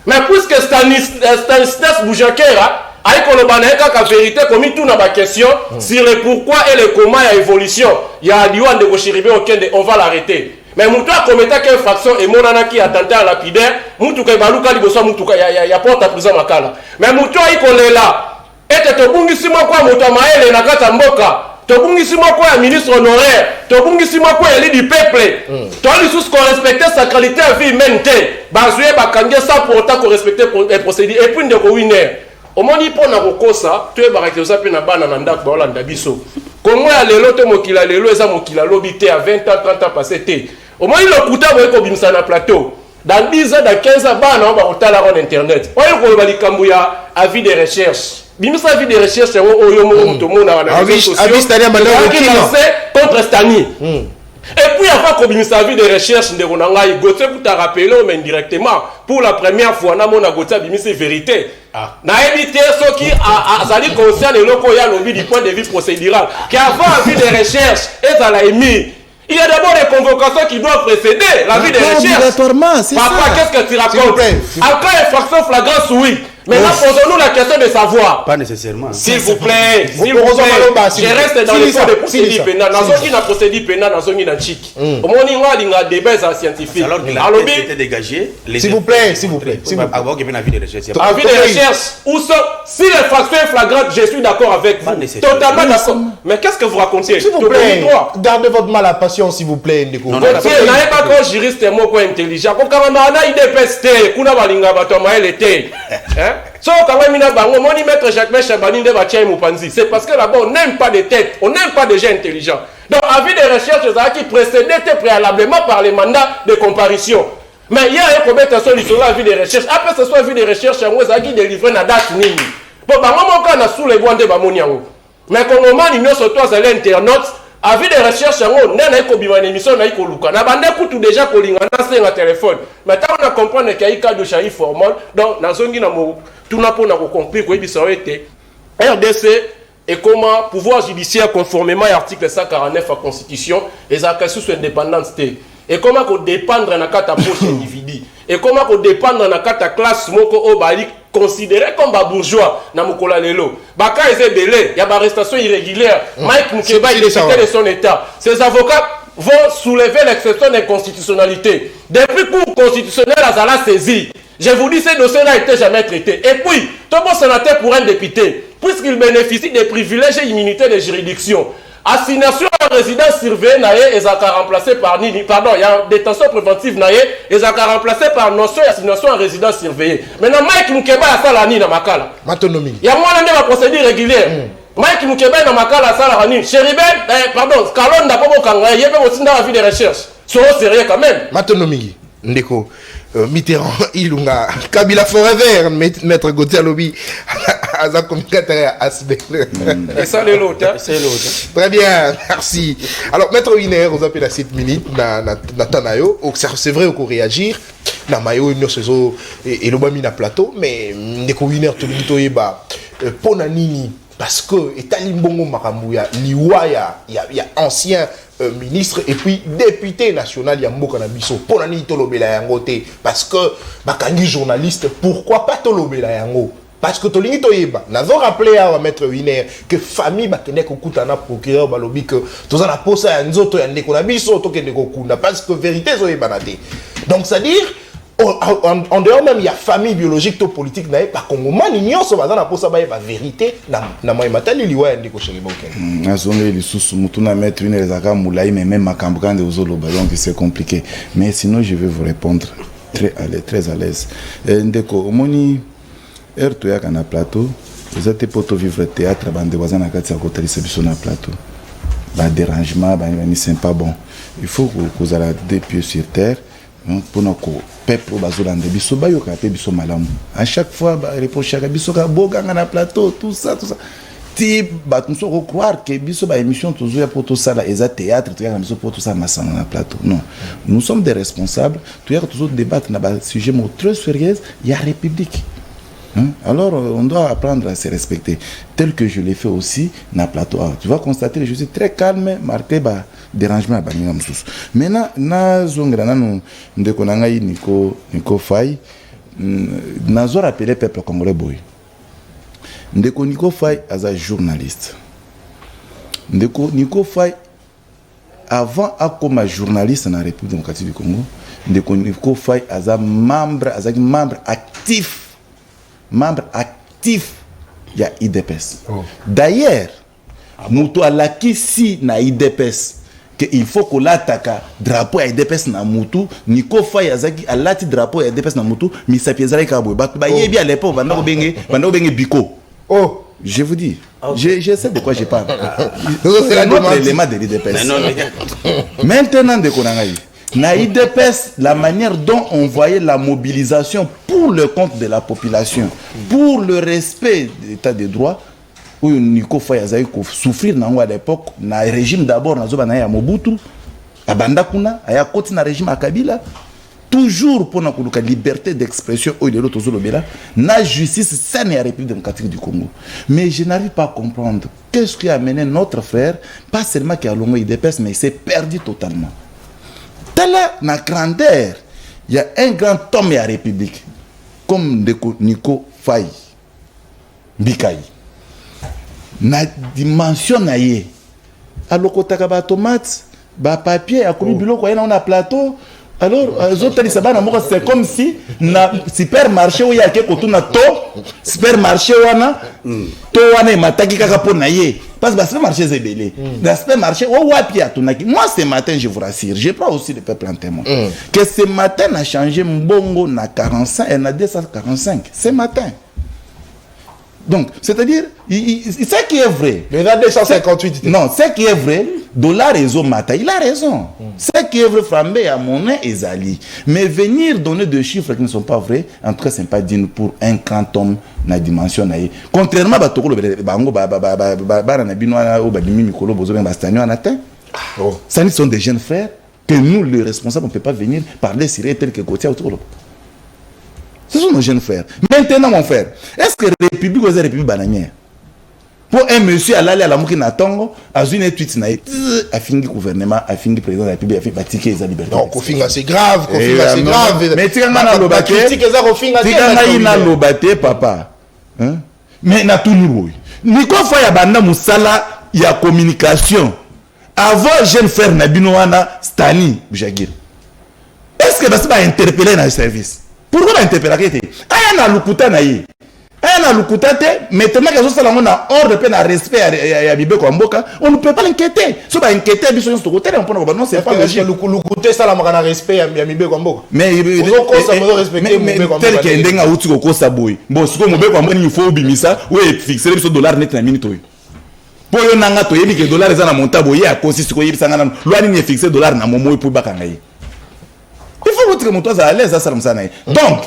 mais puisque Stanislas Boujakera la vérité comme tout na ba question sur le pourquoi et le comment il y a évolution il y a liwa de Chéribe on va l'arrêter mais mutu a commetté quelle fraction et monana qui attentat à lapidaire mutu ka baluka liboso mutu ka ya porte à prison Makala mais mutu a ikolela ete to bungisi moko mutu maele na kata mboka tobungisi moko ya ministre honoraire, tobungisi moko ya li du peuple. Toi lisusu qu'on respecter sacralité à vie humaine te. Bazoué bakange ça pour autant qu'on respecter les procédures et puis ndeko winner. Omoni pona kokosa, tu es barakeosa pe na bana na ndako ba olanda biso. Kongo ya lelo te mokila lelo eza mokila lobité à 20 ans 30 ans passé te. Omoni le kuta boye ko bimisa na plateau. Dans 10 ans, dans 15 ans, on va retourner sur Internet. On va aller à avis de recherche. Bimisa avis de recherche, on va avis contre Stani. Et puis, avant qu'on ait avis de recherche, on a Gauthier pour te rappeler, mais indirectement, pour la première fois, on a Gauthier c'est vérité. On a évité ceux qui ont conscient de l'envie du point de vue procédural. Qu'avant avis de recherche, ils ont émis. Il y a d'abord des convocations qui doivent précéder la vie de recherche. Papa, qu'est-ce que tu racontes? Encore infraction flagrante, oui. Maintenant, posons-nous la question de savoir. Pas nécessairement. S'il vous plaît, s'il vous plaît, je reste dans les fonds de procédure pénale. Dans ce qui n'a procédure pénale, dans ce qui n'a chic. Au moment où il y a des débat scientifiques. Alors que la tête était dégagée. S'il vous plaît, s'il vous plaît. Avoir qu'il y ait un avis de recherche. Avis de recherche, où si l'infraction est flagrante, je suis d'accord avec vous. Totalement d'accord. Mais qu'est-ce que vous racontez? S'il vous plaît, gardez votre mal à passion, s'il vous plaît, Ndeko. Vous n'avez pas qu'un juriste et moi intelligent. Comme quand on a une DPST, kuna balinga batoma LT. So, quand on a maître Jacques Chabani de Bachai Moupanzi, c'est parce que là-bas, on n'aime pas de tête, on n'aime pas de gens intelligents. Donc, avis de recherche, qui précédait préalablement par les mandats de comparution. Mais il y a un problème de solution à avis de recherche. Après, ce soit avis de recherche, on qui délivrer la date nini. Bon, bah, moi, quand on a sous les bois de Bamoniao. Mais quand on a une sur toi, c'est l'internaute. Avis de recherche, on a une émission, on a une luka. On a tout déjà qu'on a un téléphone. Maintenant, on a compris qu'il y a un cas de chahi formal. Donc, on a tout n'a pas compris que RDC et comment pouvoir judiciaire conformément à l'article 149 de la Constitution et sa question sur l'indépendance. Et comment qu'on dépendre dans la poche individu. Et comment qu'on dépendre dans la classe moko obali considéré comme bourgeois na mukola lelo. Baka eze belé, il y a arrestation irrégulière. Mike Mukeba il est de son état. Ses avocats vont soulever l'exception d'inconstitutionnalité. Depuis que le constitutionnel a saisi, je vous dis, ce dossier n'a été jamais traité. Et puis, tout bon sénateur pour un député, puisqu'il bénéficie des privilèges et immunités de juridiction, assignation à résidence surveillée, ils ont remplacé par Nini. Pardon, il y a détention préventive, ils ont remplacé par notion assignation à résidence surveillée. Maintenant, Mike Mukeba a ça la Nini dans Makala. Matonomi. Il y a moins de procédure régulière. Mike Mukeba dans Makala, ça la Nini. Chéribel, pardon, Kalon n'a pas beaucoup, il y a aussi dans la vie de recherche. Soyons sérieux quand même. Matonomi, Ndeko. Mitterrand, Ilunga, Kabila Forever, Maître Gauthier Lobby, Aza communicateur Asbel. Et ça, c'est l'autre. Très bien, merci. Alors, Maître Winer, vous appelez à 7 minutes, Natanayo, c'est vrai qu'on réagir, na mayo, nous sommes et l'obami na plateau, mais Ndeko Winer, tout le monde, Ponanini, parce que, et Talimbongo Makamouya, Liwaya, il y a ancien ministre et puis député national il y a Mboka Nabiso pour nani tolobela yango te parce que bakangi journaliste pourquoi pas tolobela yango parce que tolingi toyeba nazo rappeler à Maître Winer que famille bakene kokutana procureur balobi que toza na posa ya nzoto ya ndeko na biso tokende kokunda parce que vérité zoyeba na te donc c'est à dire en dehors même il y a famille biologique to politique nae par Congoma nignon so bazana pour ça ba vérité na moi matali liwa ndiko chéri boken nazonge li susu mutuna mettre une ezaka mulai mais même makambo quand de zolo donc c'est compliqué mais sinon je vais vous répondre très à l'aise ndeko omoni erto ya kana plateau vous êtes poto vivre théâtre bande wazana kati ya côté réception na plateau ba dérangement ba ni sympa bon il faut que vous allez deux pieds sur terre pour nos peuple bazolande biso bayoka pe biso malamu à chaque fois ba reprocher ka biso ka boganga na plateau tout ça ti ba nous faut croire que biso ba émission toujours pour tout ça là eza théâtre tu biso pour tout ça masana na plateau non nous sommes des responsables tu as toujours débattre na ba sujet très sérieux il y a république. Alors, on doit apprendre à se respecter, tel que je l'ai fait aussi dans le plateau. Tu vas constater que je suis très calme, marqué par dérangement. Maintenant, Niko Faye, nous rappelé le peuple congolais. Niko Faye est un journaliste. Niko Faye, avant comme journaliste dans la République démocratique du Congo, Niko Faye est un membre actif. Membre actif, il y a IDPS. D'ailleurs, Mutu alaki si na IDPS que il faut que l'ataka drapeau IDPS na mutu Nico Faye azaki alati drapeau IDPS na mutu misapiezala kabwe ba yebi à l'époque banda ko benge biko. Oh, je vous dis, je sais de quoi je parle. C'est notre élément de l'IDPS. Maintenant de Konangaï, na IDPS, la manière dont on voyait la mobilisation pour le compte de la population, pour le respect de l'état de droit, où Nico Faye a souffrir à l'époque, na régime d'abord, na zoba na Mobutu, à Bandakuna, à côté na régime à Kabila, toujours pour la liberté d'expression, la justice saine à la République démocratique du Congo. Mais je n'arrive pas à comprendre qu'est-ce qui a amené notre frère, pas seulement qui a l'homme IDPS, mais il s'est perdu totalement. Telle la grandeur, il y a un grand homme à la République, comme Nico Faye, Bikaï. Na dimension naïe. Alors, quand tu as tomate, papier, à comme biloko, on a plateau. Alors, c'est comme si na supermarché où il y a quelque chose to supermarché wana to wana mataki kaka po naie parce que supermarché c'est belé. Dans supermarché où wapi atunaki. Moi ce matin je vous rassure, je prends aussi le peuple en témoin que ce matin a changé mbongo na 45 et na 245 ce matin. Donc, c'est-à-dire, ce qui est vrai. Mais là, 258. Non, ce qui est vrai, dollar et mata, il a raison. Ce qui est vrai, Frambé à monnaie et Zali. Mais venir donner des chiffres qui ne sont pas vrais, en tout cas, ce n'est pas digne pour un grand homme dans la dimension. Contrairement à Batoko, ça sont des jeunes frères que nous, les responsables, on ne peut pas venir parler syrien tel que Gauthier autour. Ce sont nos jeunes frères. Maintenant, mon frère, est-ce que la République est une République bananière? Pour un monsieur à l'aller à la mouki na tongo, à une tweet a fini gouvernement, a fini président de la République, a fait bâtiquer les libertés. Non, Kofinga c'est grave, Kofinga c'est grave. Mais tu as un lobate, tu as un lobate, papa. Mais na tout nous. Nico Faye banda musala ya communication. Avant jeune frère Nabinoana Stani Bujagir. Est-ce que ça va interpeller dans le service? Pourquoi l'interpeller? Aya na lukuta na ye. Aya na lukuta te, maintenant que ça la ordre de na respect à Bibé Kwamboka, on ne peut pas l'inquiéter. Si on va inquiéter biso sur côté, on peut non, c'est pas logique. Lukuta ça la na respect à Bibé Kwamboka. Mais tel que ndenga uti ko sa boy. Bon, si ko Bibé Kwamboka il faut bimisa ou fixer le dollar net na minute. Pour yo nanga to yebi que dollar za na monta boye à consiste ko yebi sanga na loi ni fixer dollar na momo pour bakanga ye. Il faut que mon toit à l'aise à Salamsanaï. Donc,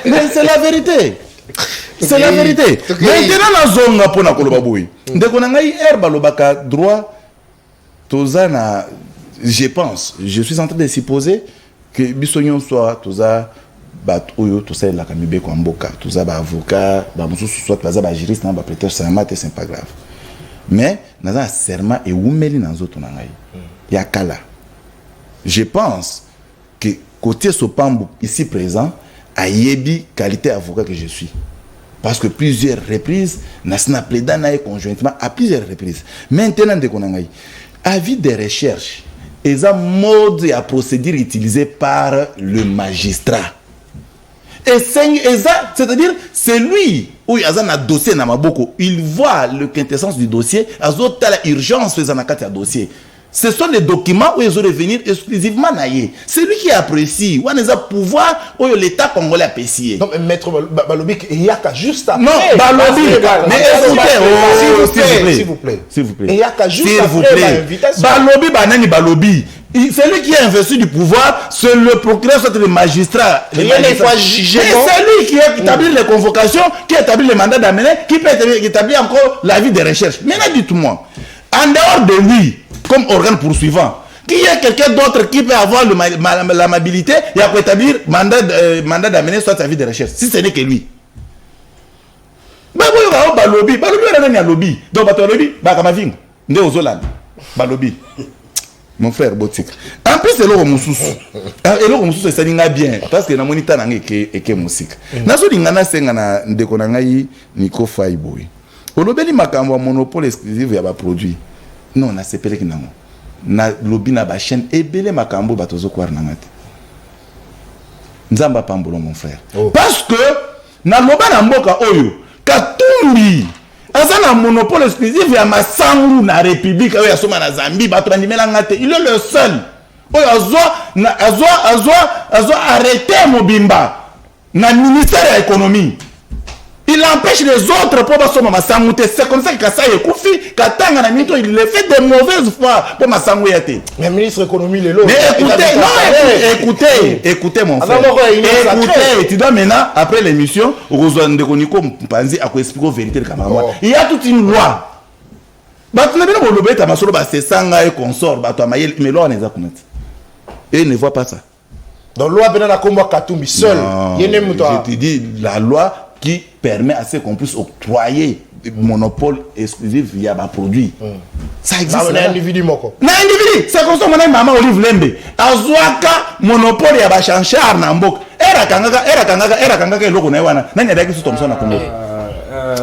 mais c'est la vérité. C'est la vérité. Maintenant, la zone pour la Kolobaboui. Dès qu'on a eu herbe à droit, Tozana, je pense, je suis en train de supposer que Bissognon soit Toza, Batoyo, tout ça, la Kamibé Kwamboka, Toza, avocat, soit Toza, juriste, prêteur serment, c'est pas grave. Mais, dans un serment et où mêler dans autres nangai. Il y a Kala. Je pense que côté Sopambo, ici présent, a yebi qualité avocat que je suis. Parce que plusieurs reprises, Nasna Plédana conjointement à plusieurs reprises. Maintenant, de Konangaï, avis des recherches, et un mode et un procédure utilisé par le magistrat. Et c'est-à-dire, c'est lui, où il y a un dossier dans Maboko, il voit le quintessence du dossier, il y a l'urgence dans le dossier. Ce sont les documents où ils ont revenir exclusivement naïe. C'est lui qui apprécie. Où on a pouvoir où l'État congolais apprécie. Non, mais maître Balobi, il y a qu'à juste après. Non, Balobi, mais s'il vous plaît. Il y a qu'à juste après l'invitation. Balobi, banani Balobi. C'est lui qui a investi du pouvoir, c'est le procureur, c'est le magistrat. Rien n'est pas jugé. C'est lui qui établit les convocations, qui établit les mandats d'amener, qui peut établir encore l'avis des recherches. Maintenant, dites-moi, en dehors de lui, comme organe poursuivant, qu'il y a quelqu'un d'autre qui peut avoir l'amabilité et à établir mandat d'amener soit avis de recherche, si ce n'est que lui. Mais vous avez Balobi, Balobi, lobby. Donc, Balobi, Bakamaving, Nde Ozolan, Balobi. Mon frère Botik. En plus, c'est l'eau Moussous. Et l'eau Moussous, c'est bien. Parce que la monita n'a que musique. Nazo Lingana Sengana, Ndekonangayi, Nico Faye Boy. Olobeli Makamwa, monopole exclusif, il y a un produit. Non, on a séparé qui n'amont. Na lobby na ba chaîne et belé makambo batozo kwar nangate. Nzamba pambolo mon frère. Parce que na loba na mboka oyo katumbi aza na monopole exclusif ya masangu na république oyo asoma na Zambie bato bandimela ngate. Il est le seul oyo azwa arrêter Mobimba na ministère ya économie. Il empêche les autres pour passer masangu. C'est comme ça que ça est koufi katanga na mito il le fait de mauvaise foi pour masangu yate. Mais ministre de l'économie les lots. Mais écoutez mon frère. Écoutez, tu dois maintenant après l'émission Rosoine Ndekoniko Mpanzi a expliquer la vérité de Kamara. Il y a toute une loi. Bato na bino bolobeta masolo ba sesanga et consort bato amayel mais loi neza kunati. Et il ne voit pas ça. Dans loi bena na komba Katumbi seul. Je te dis la loi qui permet à ce qu'on puisse octroyer des monopoles exclusifs via un produit. Ça existe. Un individu moko. Na individu, c'est comme ça mon maman Olive Lembe. Azwaka monopole ya ba chanchar na mbok. Era kangaka eloko na wana. Nani adaki su Thomson na Congo.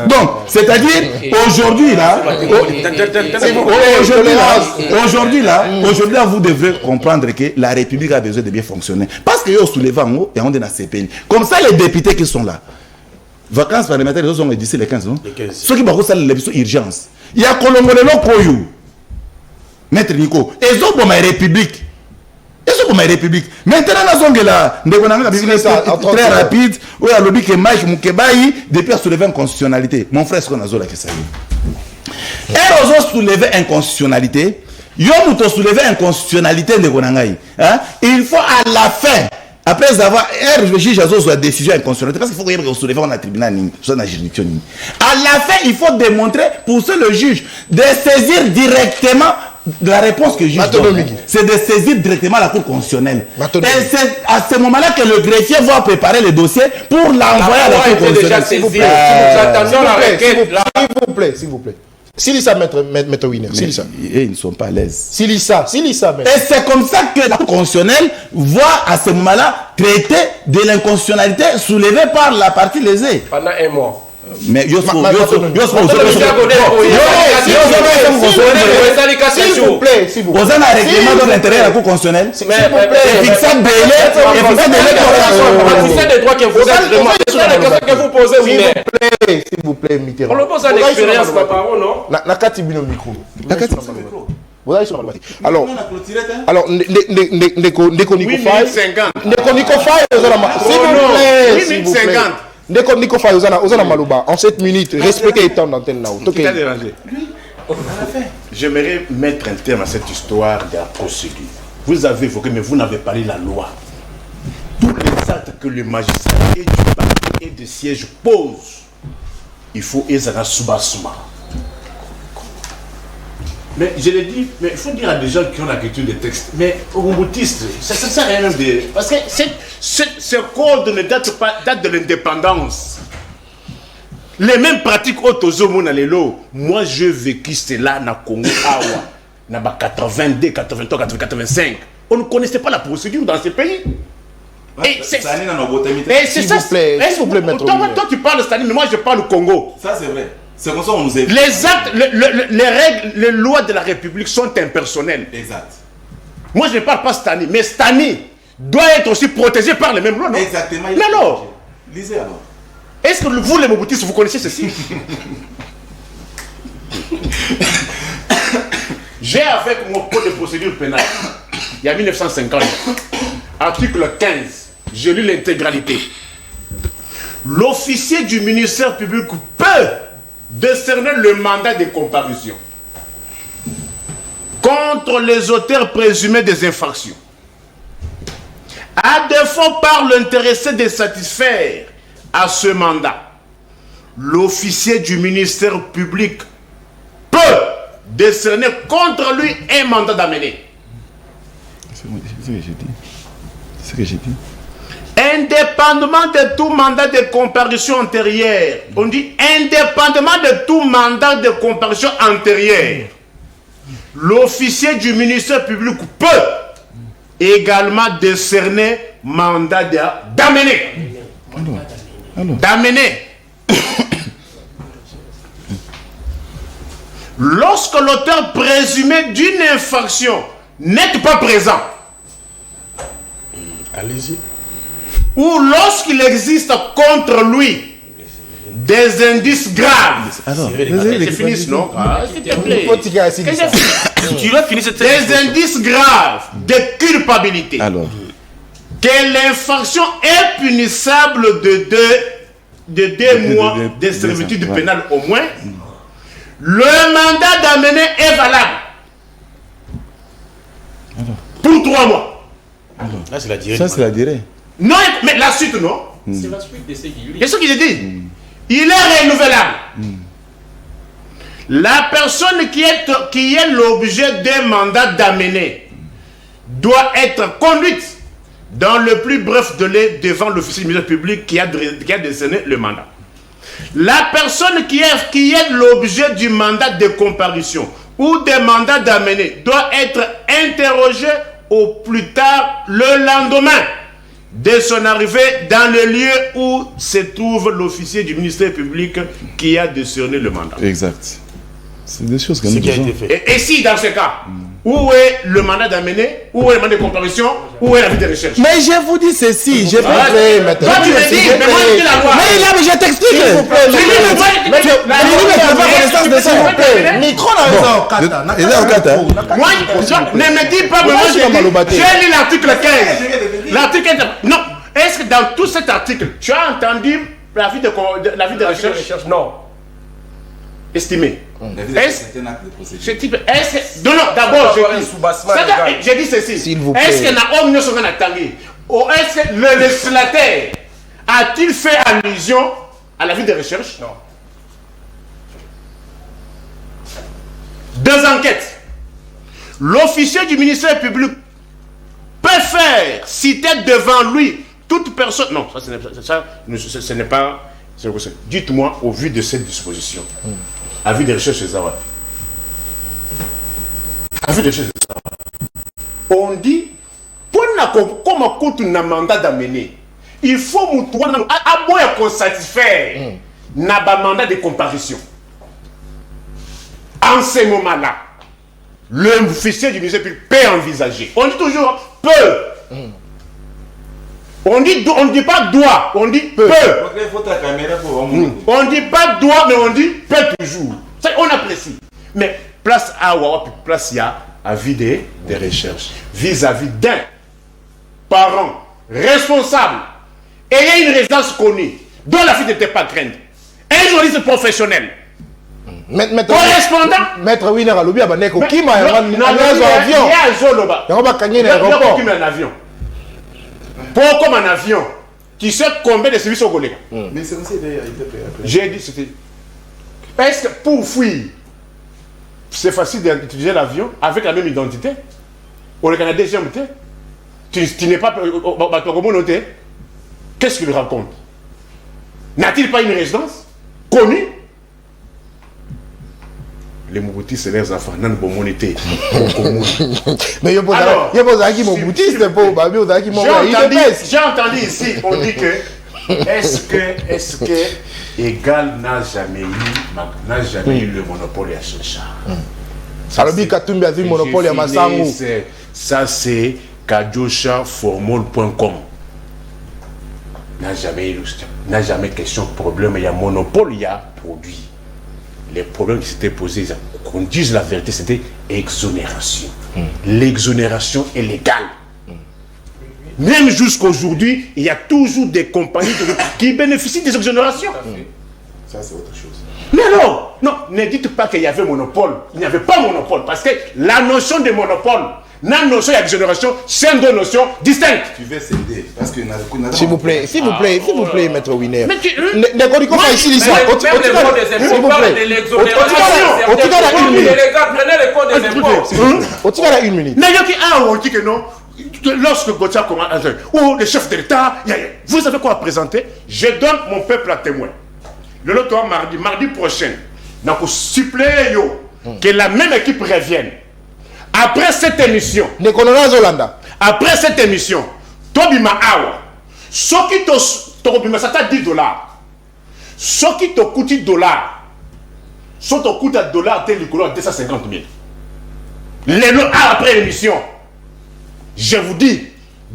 Donc, c'est-à-dire aujourd'hui là, vous devrez comprendre que la République a besoin de bien fonctionner. Parce que yo soulevant et on est dans ces pays. Comme ça les députés qui sont là. Vacances parlementaires, les autres sont d'ici les 15 ans. Ceux qui ont fait l'urgence. Il y a Kolongolelo Koyou. Maître Nico. Et ils ont pour ma république. Ils ont pour ma république. Maintenant, nous avons très rapide. Où il y a lobby que Mike Moukebaï, depuis a soulevé une constitutionnalité. Mon frère, ce qu'on a zola qui s'allie. Et ils ont soulevé une constitutionnalité. Ils ont soulevé une constitutionnalité de Gonangaï. Il faut à la fin. Après avoir le juge a la décision inconstitutionnelle parce qu'il faut que soulever dans le tribunal soit dans la juridiction. À la fin, il faut démontrer pour le juge de saisir directement la réponse que le juge donne. C'est de saisir directement la Cour constitutionnelle. Et c'est à ce moment-là que le greffier va préparer le dossier pour l'envoyer à la Cour constitutionnelle. S'il vous plaît. Silissa, maître Winner. Silissa. Et ils ne sont pas à l'aise. Silissa, maître. Et c'est comme ça que la Cour constitutionnelle va à ce moment-là traiter de l'inconstitutionnalité soulevée par la partie lésée. Pendant un mois. Mais s'il vous plaît, vous avez un règlement dans l'intérêt de la Cour constitutionnelle. S'il vous plaît, fixez des droits que vous posez. S'il vous plaît, Mitterrand. On le pose à l'expérience, papa, non? Nakati bino micro. Alors, Ndeko Nico Faye. Ndeko Nico Faye, s'il vous plaît. Ndeko Nico Faye, Ozana Malouba. En 7 minutes, respectez le temps d'antenne là. J'aimerais mettre un terme à cette histoire de la procédure. Vous avez évoqué, mais vous n'avez pas lu la loi. Tous les actes que le magistrat et du parti et de siège posent, il faut Ezana Soubasuma. Mais je l'ai dit, mais il faut dire à des gens qui ont la culture des textes, mais aux boutistes, ça ne sert à rien de... Parce que ce code ne date de l'indépendance. Les mêmes pratiques autozomo na lelo. Moi, je vécu cela na Congo, Awa, na 82, 83, 85. On ne connaissait pas la procédure dans ces pays. Et c'est ça, s'il vous plaît, maître. Toi, tu parles Stani, mais moi, je parle Congo. Ça, c'est vrai. C'est comme ça qu'on nous aide. Les actes, les règles, les lois de la République sont impersonnelles. Exact. Moi, je ne parle pas Stani, mais Stani doit être aussi protégé par les mêmes lois, non? Exactement. Mais alors, lisez alors. est-ce que vous, les Mobutistes, vous connaissez ceci? J'ai avec mon code de procédure pénale, il y a 1950, article 15, j'ai lu l'intégralité. L'officier du ministère public peut décerner le mandat de comparution contre les auteurs présumés des infractions, à défaut par l'intéressé de satisfaire à ce mandat. L'officier du ministère public peut décerner contre lui un mandat d'amener. C'est ce que j'ai dit. Indépendamment de tout mandat de comparution antérieure. On dit indépendamment de tout mandat de comparution antérieure. L'officier du ministère public peut également décerner mandat d'amener. D'amener. Lorsque l'auteur présumé d'une infraction n'est pas présent. Allez-y. Ou lorsqu'il existe contre lui des indices graves. Alors, C'est fini, non? S'il te plaît. Tu dois finir cette Des indices graves de culpabilité. alors. Que l'infraction est punissable de deux mois de servitude pénale au moins. Le mandat d'amener est valable pour 3 mois. Là, c'est la durée. Ça, c'est la durée. Non, mais la suite, non? C'est la suite de ce qu'il C'est ce qu'il dit. Il est renouvelable. La personne qui est l'objet d'un mandat d'amener doit être conduite dans le plus bref délai devant l'officier du ministère public qui a décerné le mandat. La personne qui est l'objet du mandat de comparution ou des mandats d'amener doit être interrogée au plus tard le lendemain de son arrivée dans le lieu où se trouve l'officier du ministère public qui a décerné le mandat. Exact. C'est des choses que nous qui a disons. été fait. Et si dans ce cas, où est le mandat d'amener, où est le mandat de comparution, où est la vie de recherche? Mais je vous dis ceci, je peux créer maintenant. Toi tu me dis, mais moi je dis la loi. Mais là, mais je t'explique. S'il vous plaît, Micro n'a raison, Kata. Moi, ne me dis pas, mais moi j'ai lu l'article 15. L'article 15. Non, est-ce que dans tout cet article, tu as entendu la vie de recherche? Non. Estimé. C'est un acte de procédure. Non, d'abord, J'ai j'ai dit ceci. S'il vous plaît. Est-ce que na homme ne sont pas tangué? Ou est-ce que le législateur a-t-il fait allusion à la vie de recherche? Non. 2 enquêtes. L'officier du ministère public peut faire citer devant lui toute personne. Non, ce n'est pas. Dites-moi, au vu de cette disposition, avis de recherche des Zawad. Avis de recherche des Zawad. On dit, pour comme on compte un mandat d'amener, il faut à moins qu'on satisfaire un mandat de comparution. En ce moment-là, l'officier du ministère public peut envisager. On dit toujours peut. On dit pas doit, on dit peut. On dit pas doit, mais on dit peut toujours. Ça, on apprécie. Mais place à Wawa, puis place ya avis des recherches vis-à-vis d'un parent responsable ayant une résidence connue dont la fille n'était pas crainte. Un journaliste professionnel. Correspondant. Maître Winer Alobi Abaneko Kima Il y a un avion. Pour comme un avion, tu sais combien de services au collègue? Mais c'est aussi J'ai dit c'était. Est-ce que pour fuir, c'est facile d'utiliser l'avion avec la même identité? Au Canada, tu n'es pas noté. Qu'est-ce qu'il raconte? N'a-t-il pas une résidence connue? Les Mouboutis, c'est leurs enfants. Non, bon, mon été. Mais il y a pas qui Mouboutis, c'est pas Babi, qui j'ai entendu ici, on dit que est-ce que Égal n'a jamais eu le monopole à Socha? Salobi Katumbi a dit monopole à Massango. Ça, c'est kadjoshaformol.com. N'a jamais question de problème. Il y a monopole, il y a produit. Les problèmes qui s'étaient posés, qu'on dise la vérité, c'était exonération. L'exonération est légale. Même jusqu'à aujourd'hui, il y a toujours des compagnies qui bénéficient des exonérations. Ça, c'est autre chose. Mais non, ne dites pas qu'il y avait monopole. Il n'y avait pas monopole, parce que la notion de monopole, la notion d'exonération, c'est deux notions distinctes. Tu veux céder parce que s'il vous plaît, Maître Winer. Mais tu... Ne connaissez pas ici l'histoire. Une minute. Mais on dit que non. Lorsque Gauthier commence, ou le chef de l'État, vous savez quoi présenter? Je donne mon peuple à témoin. Le lot mardi prochain, donc suppléer que la même équipe revienne. Après cette émission, après cette émission, Tobima Awa, ce qui te coûte $10, ce qui te coûte $, ce qui te coûte $, tel que 250 000. Après l'émission, je vous dis,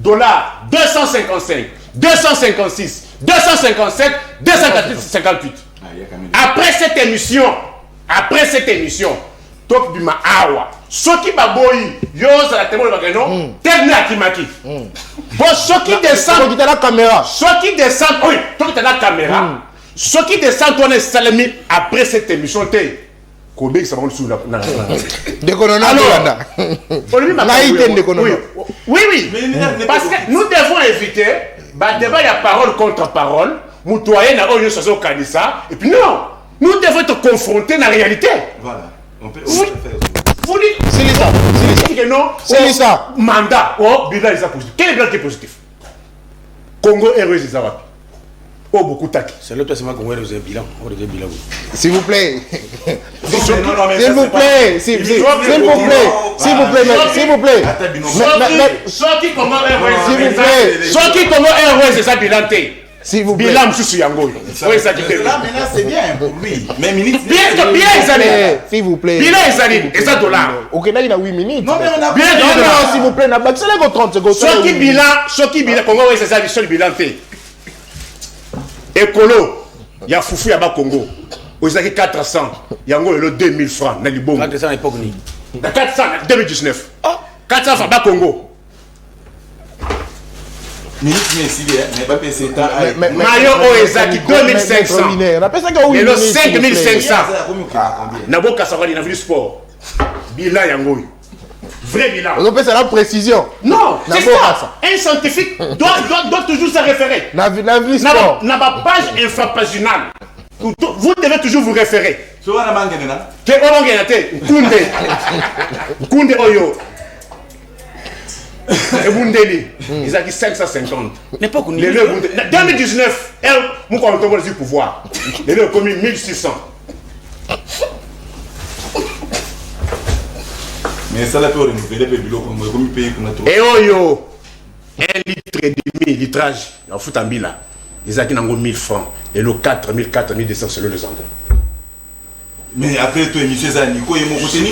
$255, 256, 257, 258. Après cette émission, toi qui m'as awa, ceux qui baboyi, yo ça la témoin de non, terminé à Kimaki. Bon, ceux qui descendent, qui la caméra, oui, toi qui as la caméra, ceux qui descendent, on est salami après cette émission, t'es. Combien ça va sous la. Oui. Parce que nous devons éviter, débat, il y a parole contre parole, moutoyer, n'a pas eu Kanissa, et puis non, nous devons être confrontés à la réalité. Voilà. On peut vous dites, c'est ça. Mandat, bilan est positif. Quel est le bilan qui est positif? Congo est heureux, c'est ça. Oh, beaucoup tac. C'est l'autre, c'est moi qu'on voit le bilan. S'il vous plaît. S'il vous plaît. S'il vous plaît. Sorti Congo Airways. Sorti Congo Airways, c'est ça bilan. S'il vous plaît. Bilan, monsieur Yango. Oui, ça qui fait. Là, maintenant, c'est bien pour lui. Mais ministre. Bien, s'il vous plaît. Bilan, et ça, $. Ok, là, il a 8 minutes. Non, mais on a bien, s'il vous plaît, c'est les 30 secondes. Sorti bilan, Congo Airways, c'est ça, le seul bilan. Écolo, il y a Foufou, il y a Congo. Vous avez 400, il y a 2000 francs. 400 à l'époque, 400, 2019. 400 francs, Congo. Ministre, mais pas PC. Mayo Oezaki, 2500. Et le 5500. Nabo Kassawali, il a vu le sport. Bilan Yangoy. Vrai bilan. On appelle ça la précision. Non, c'est ça. Un scientifique doit toujours se référer. N'a pas page infrapaginale. Vous devez toujours vous référer. Kunde Oyo. Et Bundeli. Ils ont dit 550. L'époque, 2019, nous avons le pouvoir. Les deux communes 1600. Mais ça, là, peut renouveler le bureau comme pays qu'on a trouvé. Et Oyo, 1 litre et demi, litrage, en fout en bila. Ils ont 1000 francs. Et le 4000, 4200 selon les endroits. Mais après, toi, monsieur Zaniko, il m'a dit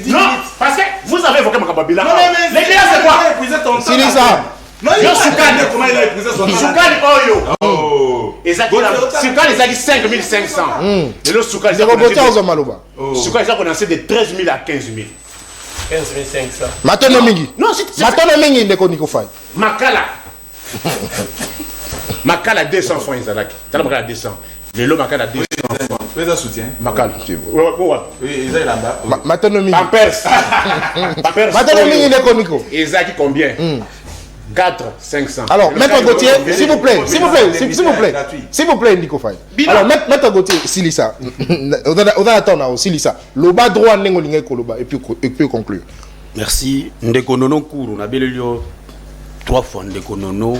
non, parce que vous avez évoqué Makababila. Les bilans, c'est quoi? C'est ça. Non, il y a comment il a épousé son Soukali Oyo. Soukali, ils ont dit 5500. Et le Soukali, ils ont commencé de 13 000 à 15 000. 15 500. Maintenant, Mingi. Non, c'est maintenant, Mingi, ne connaît pas. Makala 200 francs, ils ont dit. Tu as Makala 200. Vélo Makala 200 francs. Président soutien. Makala. Oui, ils ont là-bas. Maintenant, Mingi. Pampers. Maintenant, Mingi, ne connaît pas. Ils ont dit combien? 4 500. Alors, Maître Gauthier, s'il vous plaît, Nico Faye. Alors, Maître Gauthier, Silissa, on va attendre, Silissa. Le bas droit, et puis conclure. Merci. Ndekonono Kourou, on a bien 3 fois Ndekonono.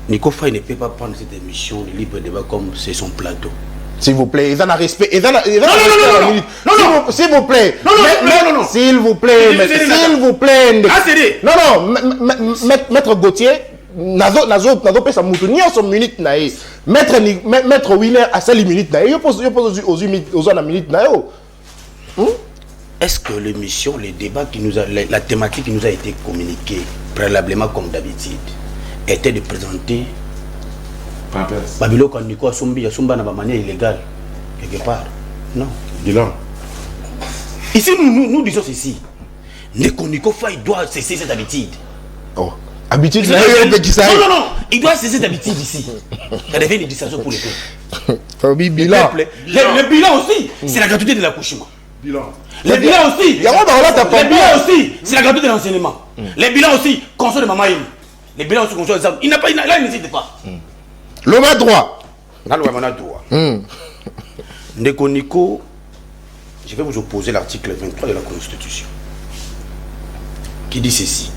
Nico Faye ne peut pas prendre cette émission de libre débat comme c'est son plateau. S'il vous plaît, ils ont un respect. S'il vous plaît. Non. S'il vous plaît. Non, Maître Gauthier, nazo pesa mutu ni en minute na e. Maître Winner a 5 minutes na e. Yo pose aux minutes na yo. Est-ce que l'émission, les débats la thématique qui nous a été communiquée préalablement comme d'habitude était de présenter Babilo quand Nico a sombi de manière illégale quelque part? Non. Bilan. Ici nous disons ceci. Nico Faye doit cesser cette habitude. Oh. Habitude non, il doit cesser cette habitude ici. Ça devient une distraction pour les peuples. Bilan. Le bilan aussi, c'est la gratuité de l'accouchement. Bilan. Les bilans aussi, c'est la gratuité de l'enseignement. Les bilans aussi, console de Mama. Les bilans aussi, console de Zam. Là, il n'hésite pas. Le bas droit. Là, le bas droit. Ndeko Nico, je vais vous opposer l'article 23 de la Constitution qui dit ceci.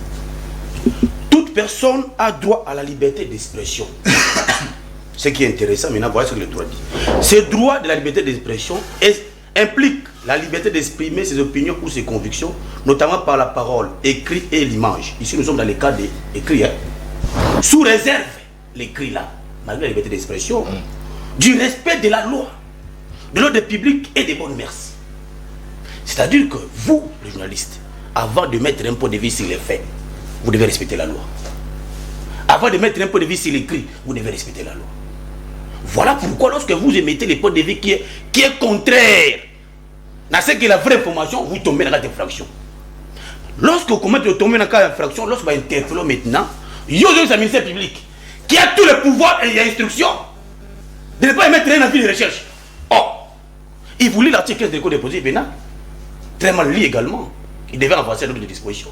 Toute personne a droit à la liberté d'expression. Ce qui est intéressant, maintenant, voyez ce que le droit dit. Ce droit de la liberté d'expression implique la liberté d'exprimer ses opinions ou ses convictions, notamment par la parole, écrit et l'image. Ici, nous sommes dans les cas d'écrit. Sous réserve, l'écrit là, malgré la liberté d'expression, du respect de la loi, de l'ordre public et des bonnes mœurs. C'est-à-dire que vous, les journalistes, avant de mettre un point de vue sur les faits, vous devez respecter la loi. Avant de mettre un point de vue sur l'écrit, vous devez respecter la loi. Voilà pourquoi lorsque vous émettez les points de vue qui est contraire à ce qui est la vraie information, vous tombez dans la infraction. Lorsque vous commettez tomber dans la infraction, lorsque vous interpellez maintenant, il y a un ministère public qui a tout le pouvoir et l'instruction de ne pas émettre un avis de recherche. Or, il voulait l'article 15 du Code de procédure pénale, très mal lu également. Il devait avancer d'autres dispositions.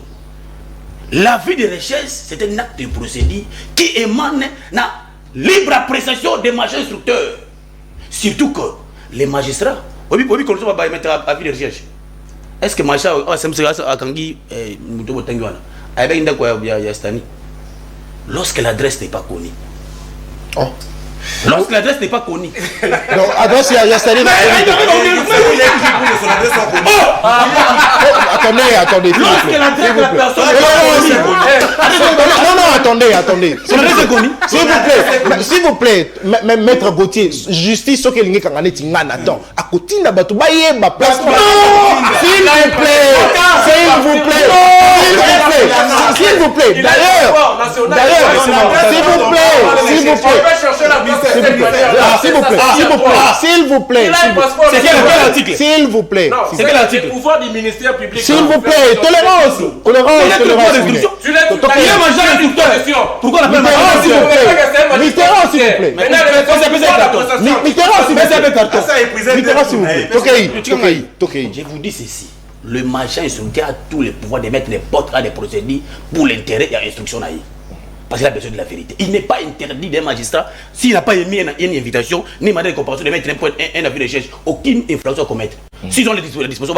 L'avis de recherche, c'est un acte de procédure qui émane de la libre appréciation des magistrats instructeurs. Surtout que les magistrats, oui, qu'on ne va mettre avis de recherche. Est-ce que magistrat a Kangi, lorsque l'adresse n'est pas connue. Oh. Lorsque l'adresse n'est pas connue. Donc, adresse, il y a Stani. Attendez. Lorsque l'adresse de la personne Non, attendez. S'il vous plaît, maître Gauthier, justice, ce que l'ingé kangane tingana, attends. À côté, n'a pas tout baillé, ma place. S'il vous plaît. D'ailleurs, s'il vous plaît. C'est quel article? S'il vous plaît. C'est quel article? Le pouvoir du ministère public. S'il vous plaît, tolérance. Tu l'as major instructeur. Pourquoi la peine Mitterrand, s'il vous plaît. Mitterrand, s'il vous plaît. Je vous dis ceci. Le magistrat instructeur a tous les pouvoirs de mettre les portes à des procédures pour l'intérêt et l'instruction. Parce qu'il a besoin de la vérité. Il n'est pas interdit d'un magistrat, s'il n'a pas émis une invitation, ni demandé de comparaison, de mettre un avis de recherche, aucune infraction à commettre. S'ils ont les dispositions,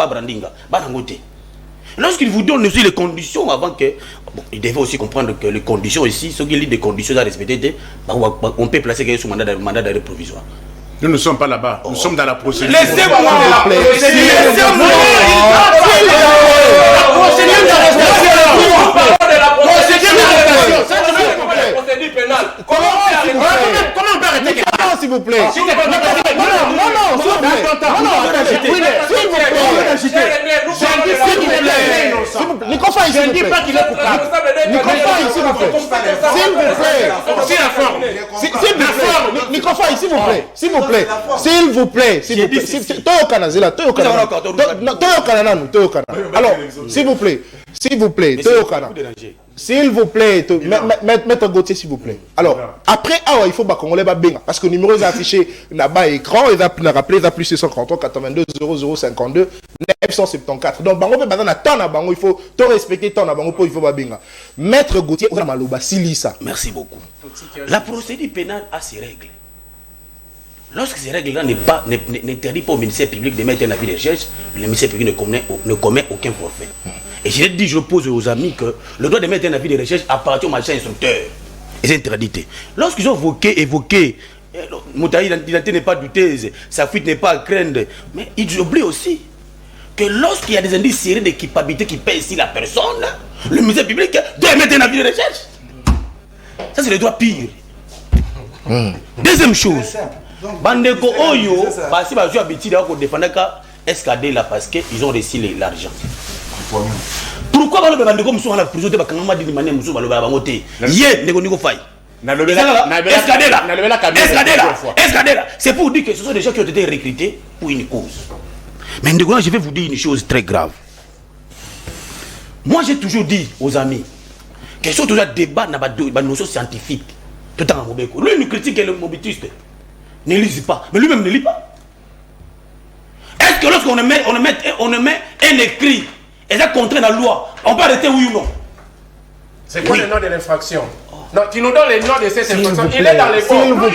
lorsqu'il vous donne aussi les conditions avant que... Bon, il devait aussi comprendre que les conditions ici, ce qu'il y a des conditions à respecter, on peut placer quelqu'un sous mandat d'arrêt provisoire. Nous ne sommes pas là-bas, nous sommes dans la procédure. Laissez-moi. Comment on peut arrêter quelqu'un, s'il vous plaît? Non, Nicofa, je ne dis pas qu'il est coupable. Nicofa, s'il vous plaît. Nicofa, s'il vous plaît. Alors, s'il vous plaît, maître Gauthier, s'il vous plaît. Alors, après, il faut que les Congolais benga parce que le numéro est affiché là-bas écran, il va rappeler, il va plus 643 82 0052 974. Donc, bango peut maintenant attendre bango, il faut tout respecter tant bango pour il faut benga. Maître Gauthier, on a maloba silisa. Merci beaucoup. La procédure pénale a ses règles. Lorsque ces règles-là n'interdisent pas au ministère public de mettre un avis de recherche, le ministère public ne commet aucun forfait. Et je l'ai dit, je pose aux amis que le droit de mettre un avis de recherche appartient au magistrat instructeur. Et c'est interdit. Lorsqu'ils ont évoqué, Moutaï, l'identité n'est pas douteuse, sa fuite n'est pas à craindre, mais ils oublient aussi que lorsqu'il y a des indices sérieux de culpabilité qui pèsent ici la personne, le ministère public doit émettre un avis de recherche. Ça, c'est le droit pire. Deuxième chose, Bandeko Oyo, parce que je habitué à défendre SKD là parce qu'ils ont reçu l'argent. Pourquoi le Bandeko me sont la prison de Bakangama de manière musulmane le Babamote? Hier, Négo Faye. C'est pour dire que ce sont des gens qui ont été recrutés pour une cause. Mais je vais vous dire une chose très grave. Moi, j'ai toujours dit aux amis que ce toujours débat dans la notion scientifique. Tout en Mobeko. Lui, il critique le mobitiste. Ne lit pas. Mais lui-même ne lit pas. Est-ce que lorsqu'on met un écrit et ça contraint la loi, on peut arrêter oui ou non? C'est quoi le nom de l'infraction? Non, tu nous donnes les noms de ces infractions. Il est dans les S'il vous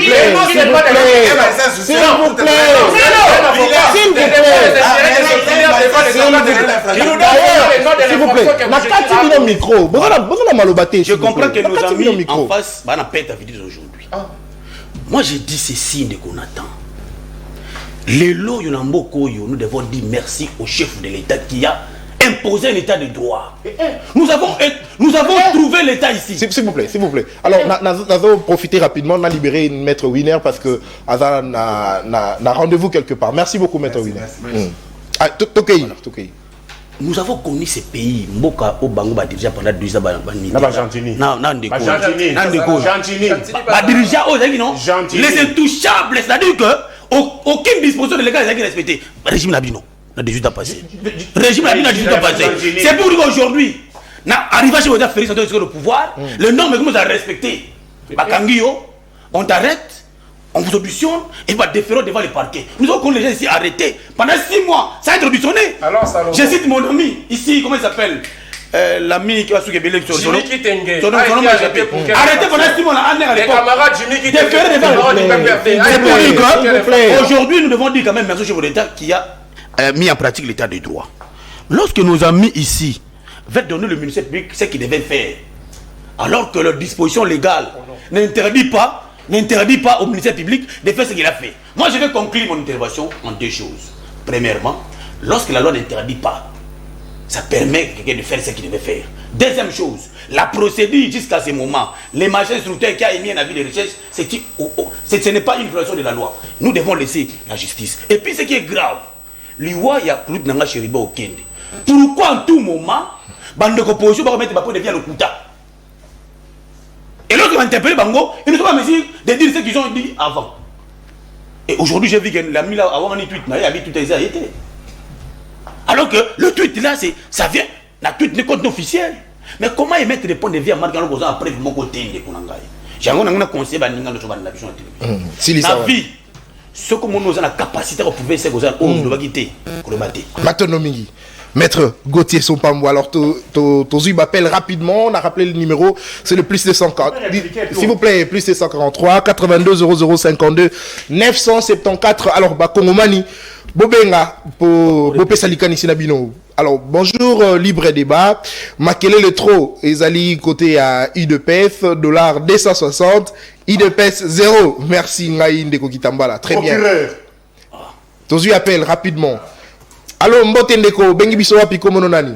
plaît. Je comprends que nos amis en face vont perdre la vie d'aujourd'hui. Moi, je dis ceci, Nekonatan. Les lois, nous devons dire merci au chef de l'État qui a imposé un état de droit. Nous avons trouvé l'état ici. S'il vous plaît. Alors, nous allons profiter rapidement, on a libéré Maître Winner parce que Azan a rendez-vous quelque part. Merci beaucoup, Maître Winner. Tokei. nous avons connu ces pays. Mboka au Bango va diriger pendant 2 ans. L'Argentine. Non, dirigeant aux non. Les intouchables, c'est-à-dire que aucune disposition de l'État n'est respectée. Régime Labino, dans 18 ans passés. Régime Labino dans 18 ans passés. C'est pour dire qu'aujourd'hui, arrivé chez Oda Ferry, sur le pouvoir, le norme commence à respecter. Bakangio, on t'arrête. On vous auditionne et va déférer devant les parquets. Nous avons les gens ici arrêtés pendant 6 mois. Ça a été auditionné. Je cite mon ami ici, comment il s'appelle l'ami qui va sous Kébélé. Jimmy Kitenge. Arrêté pendant 6 mois à les camarades Jimmy Kitenge. Déféré devant les parquets. Aujourd'hui, nous devons dire quand même merci au chef de l'État qui a mis en pratique l'état de droit. Lorsque nos amis ici veulent donner le ministère public ce qu'ils devaient faire, alors que leur disposition légale n'interdit pas au ministère public de faire ce qu'il a fait. Moi, je vais conclure mon intervention en 2 choses. Premièrement, lorsque la loi n'interdit pas, ça permet quelqu'un de faire ce qu'il devait faire. Deuxième chose, la procédure jusqu'à ce moment, les magistrats instructeurs qui a émis un avis de recherche, ce n'est pas une violation de la loi. Nous devons laisser la justice. Et puis, ce qui est grave, l'Iwa y a plus de Chériba au Kende. Pourquoi en tout moment, bande de opposition va remettre Bapo devient le Kouta? Et lorsqu'on va interpeller Bango, ils ne sont pas mesure de dire ce qu'ils ont dit avant. Et aujourd'hui, j'ai vu que l'ami là, avant un tweet, il a mis tout les arrêté. Alors que le tweet là, ça vient, la tweet n'est compte officiel. Mais comment émettre des points de vie à Marc Galo après mon côté de Konangaï? J'ai un conseil à Ninga de la télévision. La vie, ce que nous avons la capacité de pouvoir faire, nous devons quitter. Matonomigi. Maître Gauthier Sompambo, alors Tozu m'appelle rapidement, on a rappelé le numéro, c'est le plus de 140, s'il vous plaît, plus de 143, 82 0052 974, alors Bakongomani, Bobenga, Bopé Salikani Sinabino. Alors bonjour, libre débat, Makele le trop, Ezali côté à IDPF, $ 260, IDPS 0, merci Ngaï Ndeko Kitambala, très bien. Tozu appelle rapidement. Allô, Mbote Ndeko, bengi biso wapi komono nani?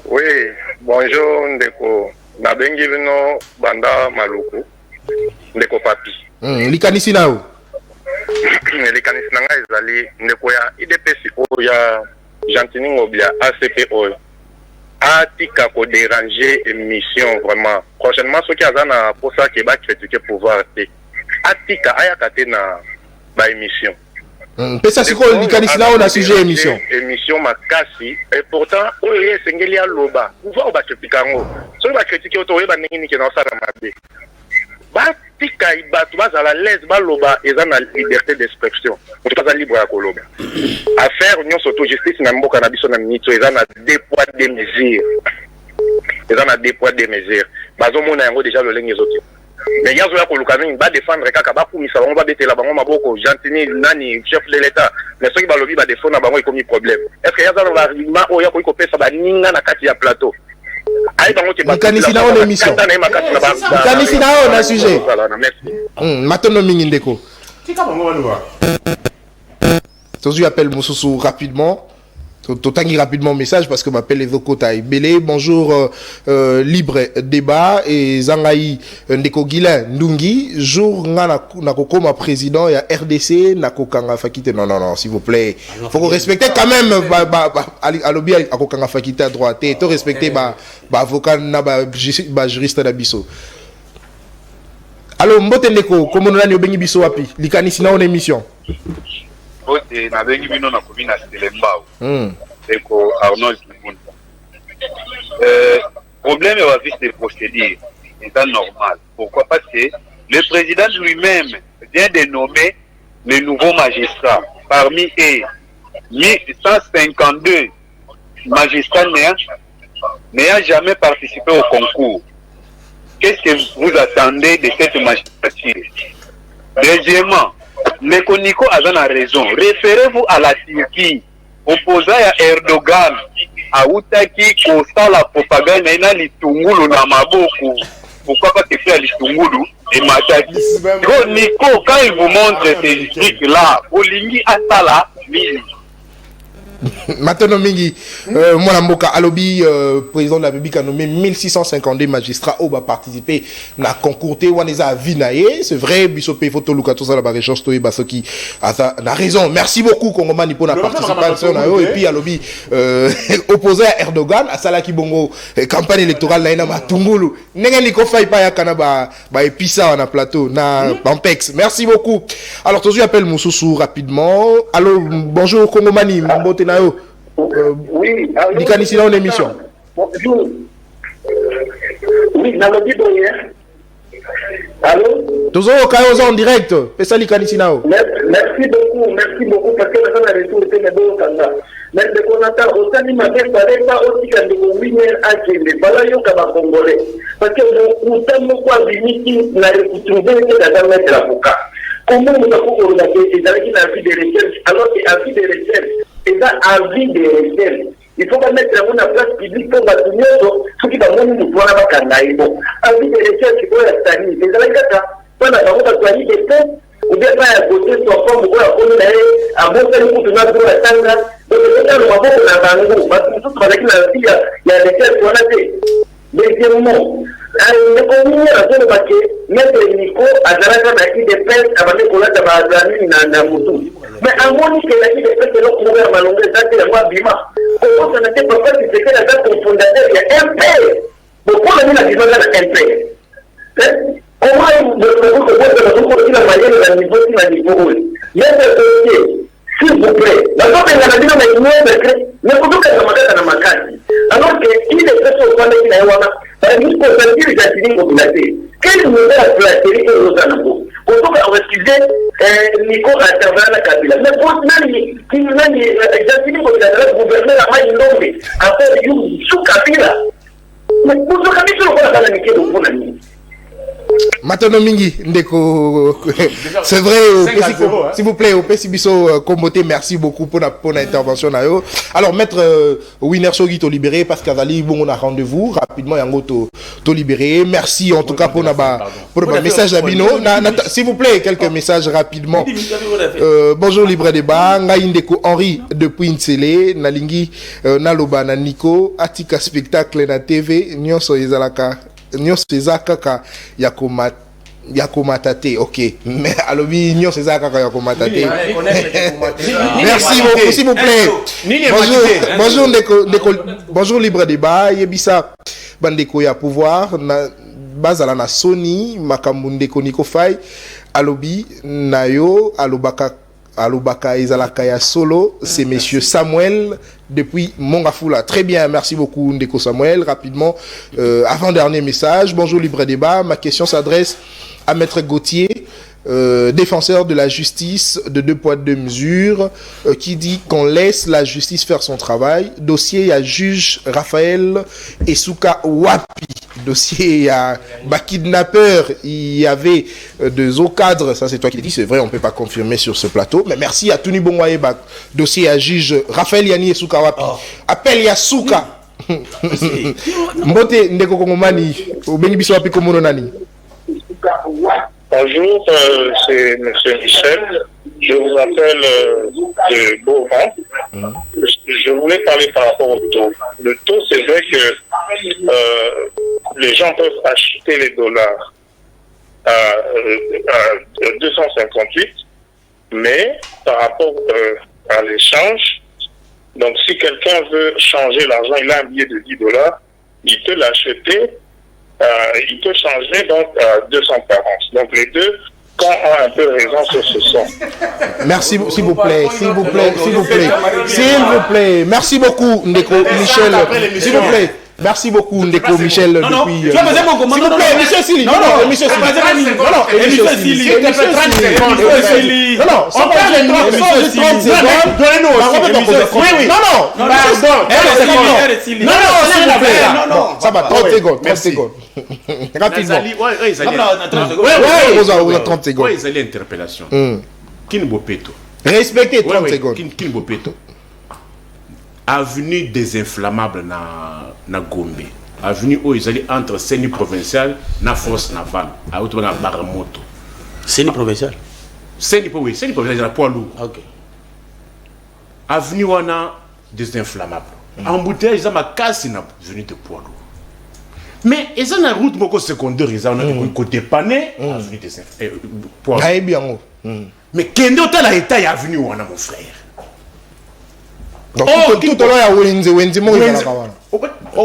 Oui, bonjour Ndeko. Na bengi bino banda maluku. Ndeko papi. Likanisi nao? Likanisi nanga ezali Ndeko ya IDPS o ya Gentini Ngoblia ACP o. Atika ko déranger émission vraiment. Prochainement ceux qui azana pour ça qui va critiquer pouvoir te. Atika ayakate na ba émission. Pesa siko likanisi nao na sujet émission. Émission makasi et pourtant oye sengeli ya loba. Pouvoir ba critiquango. So ba critiquer auto ba nini ke na ça na mabe. Ba tika ibatu ba za la l'aise ba loba eza na liberté d'expression. Mutu ka za libre ya koloba. Affaire union surtout justice na mboka na biso na minito eza na 2 poids 2 mesures. Eza na 2 poids 2 mesures. Bazo mona yango déjà le lenge zoti. Mais yazo ya kolukana ba défendre kaka ba kumisa bango ba betela bango maboko Gentini nani chef de l'état mais ceux qui ba lobi ba défendre bango il komi problème est-ce que yazo ba rima oya ko pesa ba ninga na kati ya plateau ai bango te ba kanisi na on émission kanisi na on a sujet matono mingi Ndeko tika bango balwa Tozu appelle Moussousou rapidement. Totangi rapidement message parce que m'appelle les Vokota Belé. Bonjour libre débat et Zangaï Ndeko Guilin Ndungi. Jour na kokoma président et RDC na kokanga fakite. Non s'il vous plaît. Faut qu'on respecte quand même alobi akokanga fakite à droite et to respecter ba avocat na ba juriste d'Abisso. Alors Mbote Ndeko comme on a ni obengi biso wapi likanisi na on émission. Ote na bengi bino na komina Selembao. Eko Arnold Kibunda. Problème va vite de procédure. C'est normal. Pourquoi? Parce que le président lui-même vient de nommer les nouveaux magistrats. Parmi eux, 1152 magistrats n'ayant jamais participé au concours. Qu'est-ce que vous attendez de cette magistrature? Deuxièmement, Nico a raison. Référez-vous à la Turquie. Opposant à Erdogan, à Outaki, Costa, la propagande, et na Litungulu na Maboko. Pourquoi pas te faire Litungulu et Matadi? Nico, quand il vous montre ces trucs-là, Olingi Atala, Maintenant, Mingi, moi, Mboka Alobi, président de la République, a nommé 1652 magistrats qui ont participé à la concours Waneza Vinaye. C'est vrai, Bissopé, Photo, Lukato, la Baréchance, Toé, Basoki, a raison. Merci beaucoup, Kongomani, pour la participation. Et puis, Alobi, opposé à Erdogan, à Salaki Bongo, campagne électorale, Naina Matungulu. Nengeniko Faipa, Yakanaba, Epissa, na plateau, na Pampex. Merci beaucoup. Alors, tous appelle Moussoussou rapidement. Allô, bonjour, Kongomani, Mbote Nayo. Oui, Likanisi dans l'émission. Bonjour. Oui, Nalobi Boyer. Allô? Toujours au Kayoza en direct. Pesa Likanisi Nao. Merci beaucoup, parce que la fin de retour était le bon candidat. Mais le connaisseur, au sein de ma mère, il pas aussi qu'un de vos winners à Kende. Voilà, il y a un Congolais. Parce que nous sommes quoi, Vinicius, n'a retrouvé que la dame de l'avocat. Comment nous avons organisé des avis de recherche, alors qu'avis de recherche, c'est un avis de recherche. Il faut pas mettre en place publique pour bâtir ce qui va nous voir à Kandaïbo. Avis de recherche, il faut la stagner. Les avis on a pas des fonds, ou bien pas à côté de son forme, ou à côté à bon faire pour la tanga. Donc, c'est un moment pour la banque, parce que tout avec la vie, il y a des choses qu'on a fait. Deuxièmement, le commun a fait le paquet, mettre Nico à Zaraka n'a qui dépêche avant de coller à Bazani dans Moutou. Mais à mon niveau, la qui dépêche de l'autre couvert à ma longueur, ça c'est la loi Bima. Comment ça n'était pas fait, c'est que la date fondateur, il y a un père. Pourquoi on a mis la différence à un père? Comment vous la manière de niveau qui m'a dit pour eux? S'il vous plaît, la fois que la vie mais vous pouvez faire ma carte. Alors qu'il est fait au point de la il faut sentir les activités population. Quelle nouvelle a la série que nous avons? Pourquoi on refusait Nico à intervenir à la Kabila? Mais pour les activités population, gouverner la main inondée, à faire du sous Kabila. Mais pour ce Kabila, on va la niquer de mon Maintenant, Mingi, Ndeko, c'est vrai, s'il vous plaît, au Pessibiso Komboté, merci beaucoup pour l'intervention. Alors, maître Winner Sogi, to libéré, parce qu'Azali, bon, on a rendez-vous rapidement, Yango, to libéré. Merci en tout cas pour le message d'Abino. S'il vous plaît, quelques messages rapidement. Bonjour, Libre Débat. Ngaï Ndeko Henri depuis Nsele, Nalingi, Naloba, Naniko, Atika Spectacle, na TV, Nyonso Ezalaka. Nyos Kaka Yakomatate, ok. Mais alobi Nyos Kaka Yakomatate. Merci beaucoup, s'il vous plaît. Bonjour Libre Débat. Yebisa Bandeko ya pouvoir. Bazala na Sony, Makambundeko Niko Fai. Alobi Nayo, Alobaka Ezalakaya Solo, c'est monsieur Samuel depuis Mongafula. Très bien, merci beaucoup Ndeko Samuel. Rapidement, avant-dernier message. Bonjour Libre Débat. Ma question s'adresse à Maître Gauthier, défenseur de la justice de 2 poids 2 mesures, qui dit qu'on laisse la justice faire son travail. Dossier à juge Raphaël Esouka Wapi. Dossier à kidnappeur, il y avait 2 hauts cadres, ça c'est toi qui l'as dit, c'est vrai, on ne peut pas confirmer sur ce plateau, mais merci à Tuni Bongwaye. Dossier à juge Raphaël Yani Esouka Wapi. Appel Yasuka. Mbote Ndeko Kongomani, au Benibiso Wapi Komono Nani. Bonjour, c'est M. Michel. Je vous appelle de Beaumont. Je voulais parler par rapport au taux. Le taux, c'est vrai que les gens peuvent acheter les dollars à 258, mais par rapport à l'échange, donc si quelqu'un veut changer l'argent, il a un billet de $10, il peut l'acheter. Il peut changer donc à 240. Donc les deux, quand on a un peu raison sur ce son. Merci, s'il vous plaît. Merci beaucoup, Ndeko Michel. S'il vous plaît. Merci beaucoup, Ndeko Michel. Depuis. S'il vous plaît, monsieur Sili. Non, monsieur Sili. Non, ça va être 30 secondes. Donnez-nous. Non, ça va, 30 secondes. Rapidement. Oui, 30 secondes. Oui, c'est l'interpellation. Kinbopeto. Respectez 30 secondes. Kinbopeto. Avenue des Inflammables na Gombe. Avenue où ils allaient entre Seni provincial na force navale. À autour na Baramoto. Seni provincial. Seni provincial, la poids lourd. Ok. Avenue wana désinflammable. Embouteillage, ils ont ma casse, ils ont venu de poids lourd. Mais ils ont une route beaucoup secondaire, ils ont un côté pané, ils ont venu de poids lourd. Mais Kendo, tu as l'état, il est venu, mon frère. Donc, tout le long, il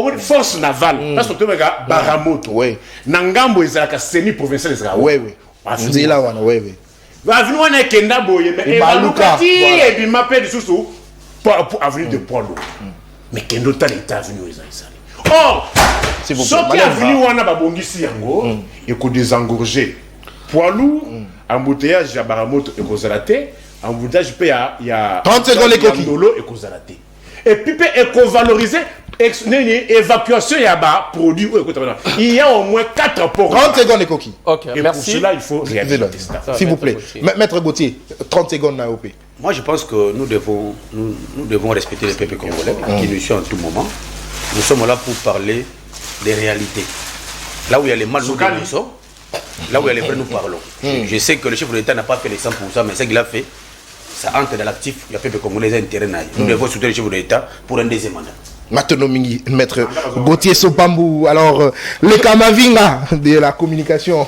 y a force navale. Parce que tu as Baramoto. Nangambo, ils ont la CENI provinciale. Oui, oui. Il y a oui, oui. Va venir on est Kenda Boye, mais il va nous dire, et puis m'appelle sous pour avenir de poids lourd. Mais Kendo, tu as l'état venu, ils ont or, ce qui est venu, on a babongisi yango, il faut désengorger. Poids lourd, embouteillage à Baramoto et Kozalate, embouteillage il y a 30 secondes les coquilles. Et Kozalate. Et puis éco-valoriser, évacuation il y a produit. Il y a au moins 4 ports. 30 secondes les coquilles. Ok, et merci. pour cela, il faut réaliser ça. S'il vous plaît. Maître Gauthier, 30 secondes na OP. Moi, je pense que nous devons respecter les peuples congolais qui nous suivent en tout moment. Nous sommes là pour parler des réalités. Là où il y a les mal, nous dénonçons. Là où il y a les vrais, nous parlons. Je sais que le chef de l'État n'a pas fait les 100%, mais ce qu'il a fait, ça entre dans l'actif. Il a fait que Congolais a intérêt. Nous devons soutenir le chef de l'État pour un deuxième mandat. Maintenant, Maître Gauthier Sopambou, alors le Kamavinga de la communication,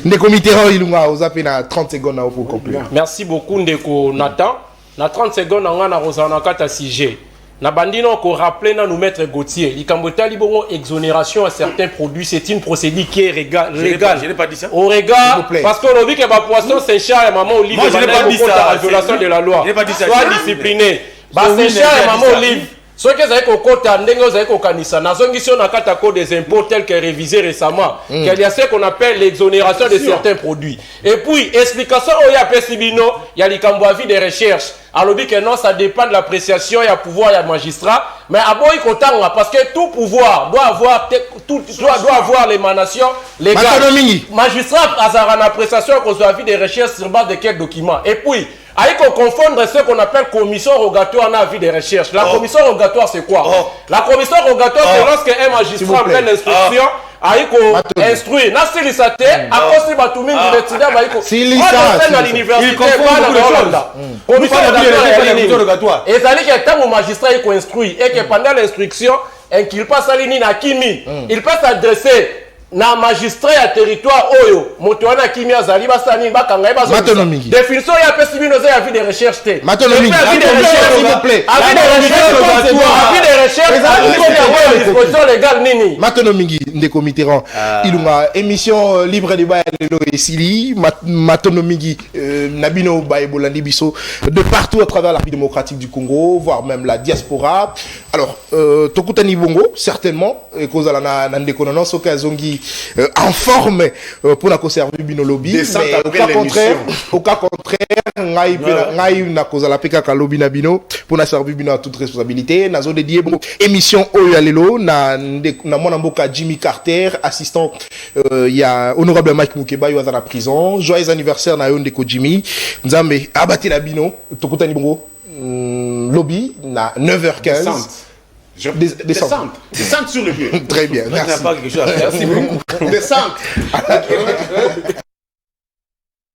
des comités Ilunga, aux appels à 30 secondes pour conclure. Merci beaucoup, Ndeko Nathan. Na 30 secondes, on a Rosana Kata Sige. Na bandino ko rappeler na nous Maître Gauthier, l'ikambota libongo exonération à certains produits, c'est une procédure qui est légale. Je n'ai pas dit ça. Au regard, parce qu'on a dit que ma poisson Saint-Charles et maman Olive, moi je n'ai pas dit ça. La violation de la loi. Je n'ai pas dit ça. Sois discipliné. Saint-Charles et maman Olive. Ce que vous avez kota ndenge vous avez kokanisa na zongisio na kata code des impôts tel que révisé récemment qu'il y a ce qu'on appelle l'exonération de certains produits. Et puis explication au ya pesibino il y a likambo avis de recherche. Alors dit que non, ça dépend de l'appréciation, il y a pouvoir, il y a magistrat, mais à bon il parce que tout pouvoir doit avoir l'émanation légale. Magistrat a une appréciation qu'on soit avis de recherche sur base de quel document. Et puis il faut confondre ce qu'on appelle commission rogatoire en avis de recherche. La commission rogatoire, c'est quoi? La commission rogatoire, c'est lorsque un magistrat en pleine instruction il instruit. Na silisate, à cause de Batoumi, il est à l'université. Il confond beaucoup de choses. Commission rogatoire. Et ça dit que tant magistrat il instruit et que pendant l'instruction, qu'il passe à l'ini na kimi, il peut s'adresser na magistrat ya territoire oyo moto wana kimi azali basani bakanga bazo définition ya pesibino za avis de recherche te avis de recherche s'il vous plaît avis de recherche disposition légale nini maintenant mingi ndeko Mitterrand ilunga émission libre débat lelo esili maintenant mingi nabino baebolandi biso de partout à travers la République démocratique du Congo voire même la diaspora alors tokutani bongo certainement cause la na ndeko non soka zongi en forme pour la conserver bino lobby mais au cas contraire ngai na cause la peka lobby na bino pour na servir bino à toute responsabilité na zo dédié bon émission oyo lelo na mona mboka Jimmy Carter assistant il y a honorable Mike Mukeba yo à la prison joyeux anniversaire na yo ndeko Jimmy nzambe abati la bino tokutani bongo lobby na 9h15 Descente sur le pied. Très bien, merci. Merci beaucoup. Descente.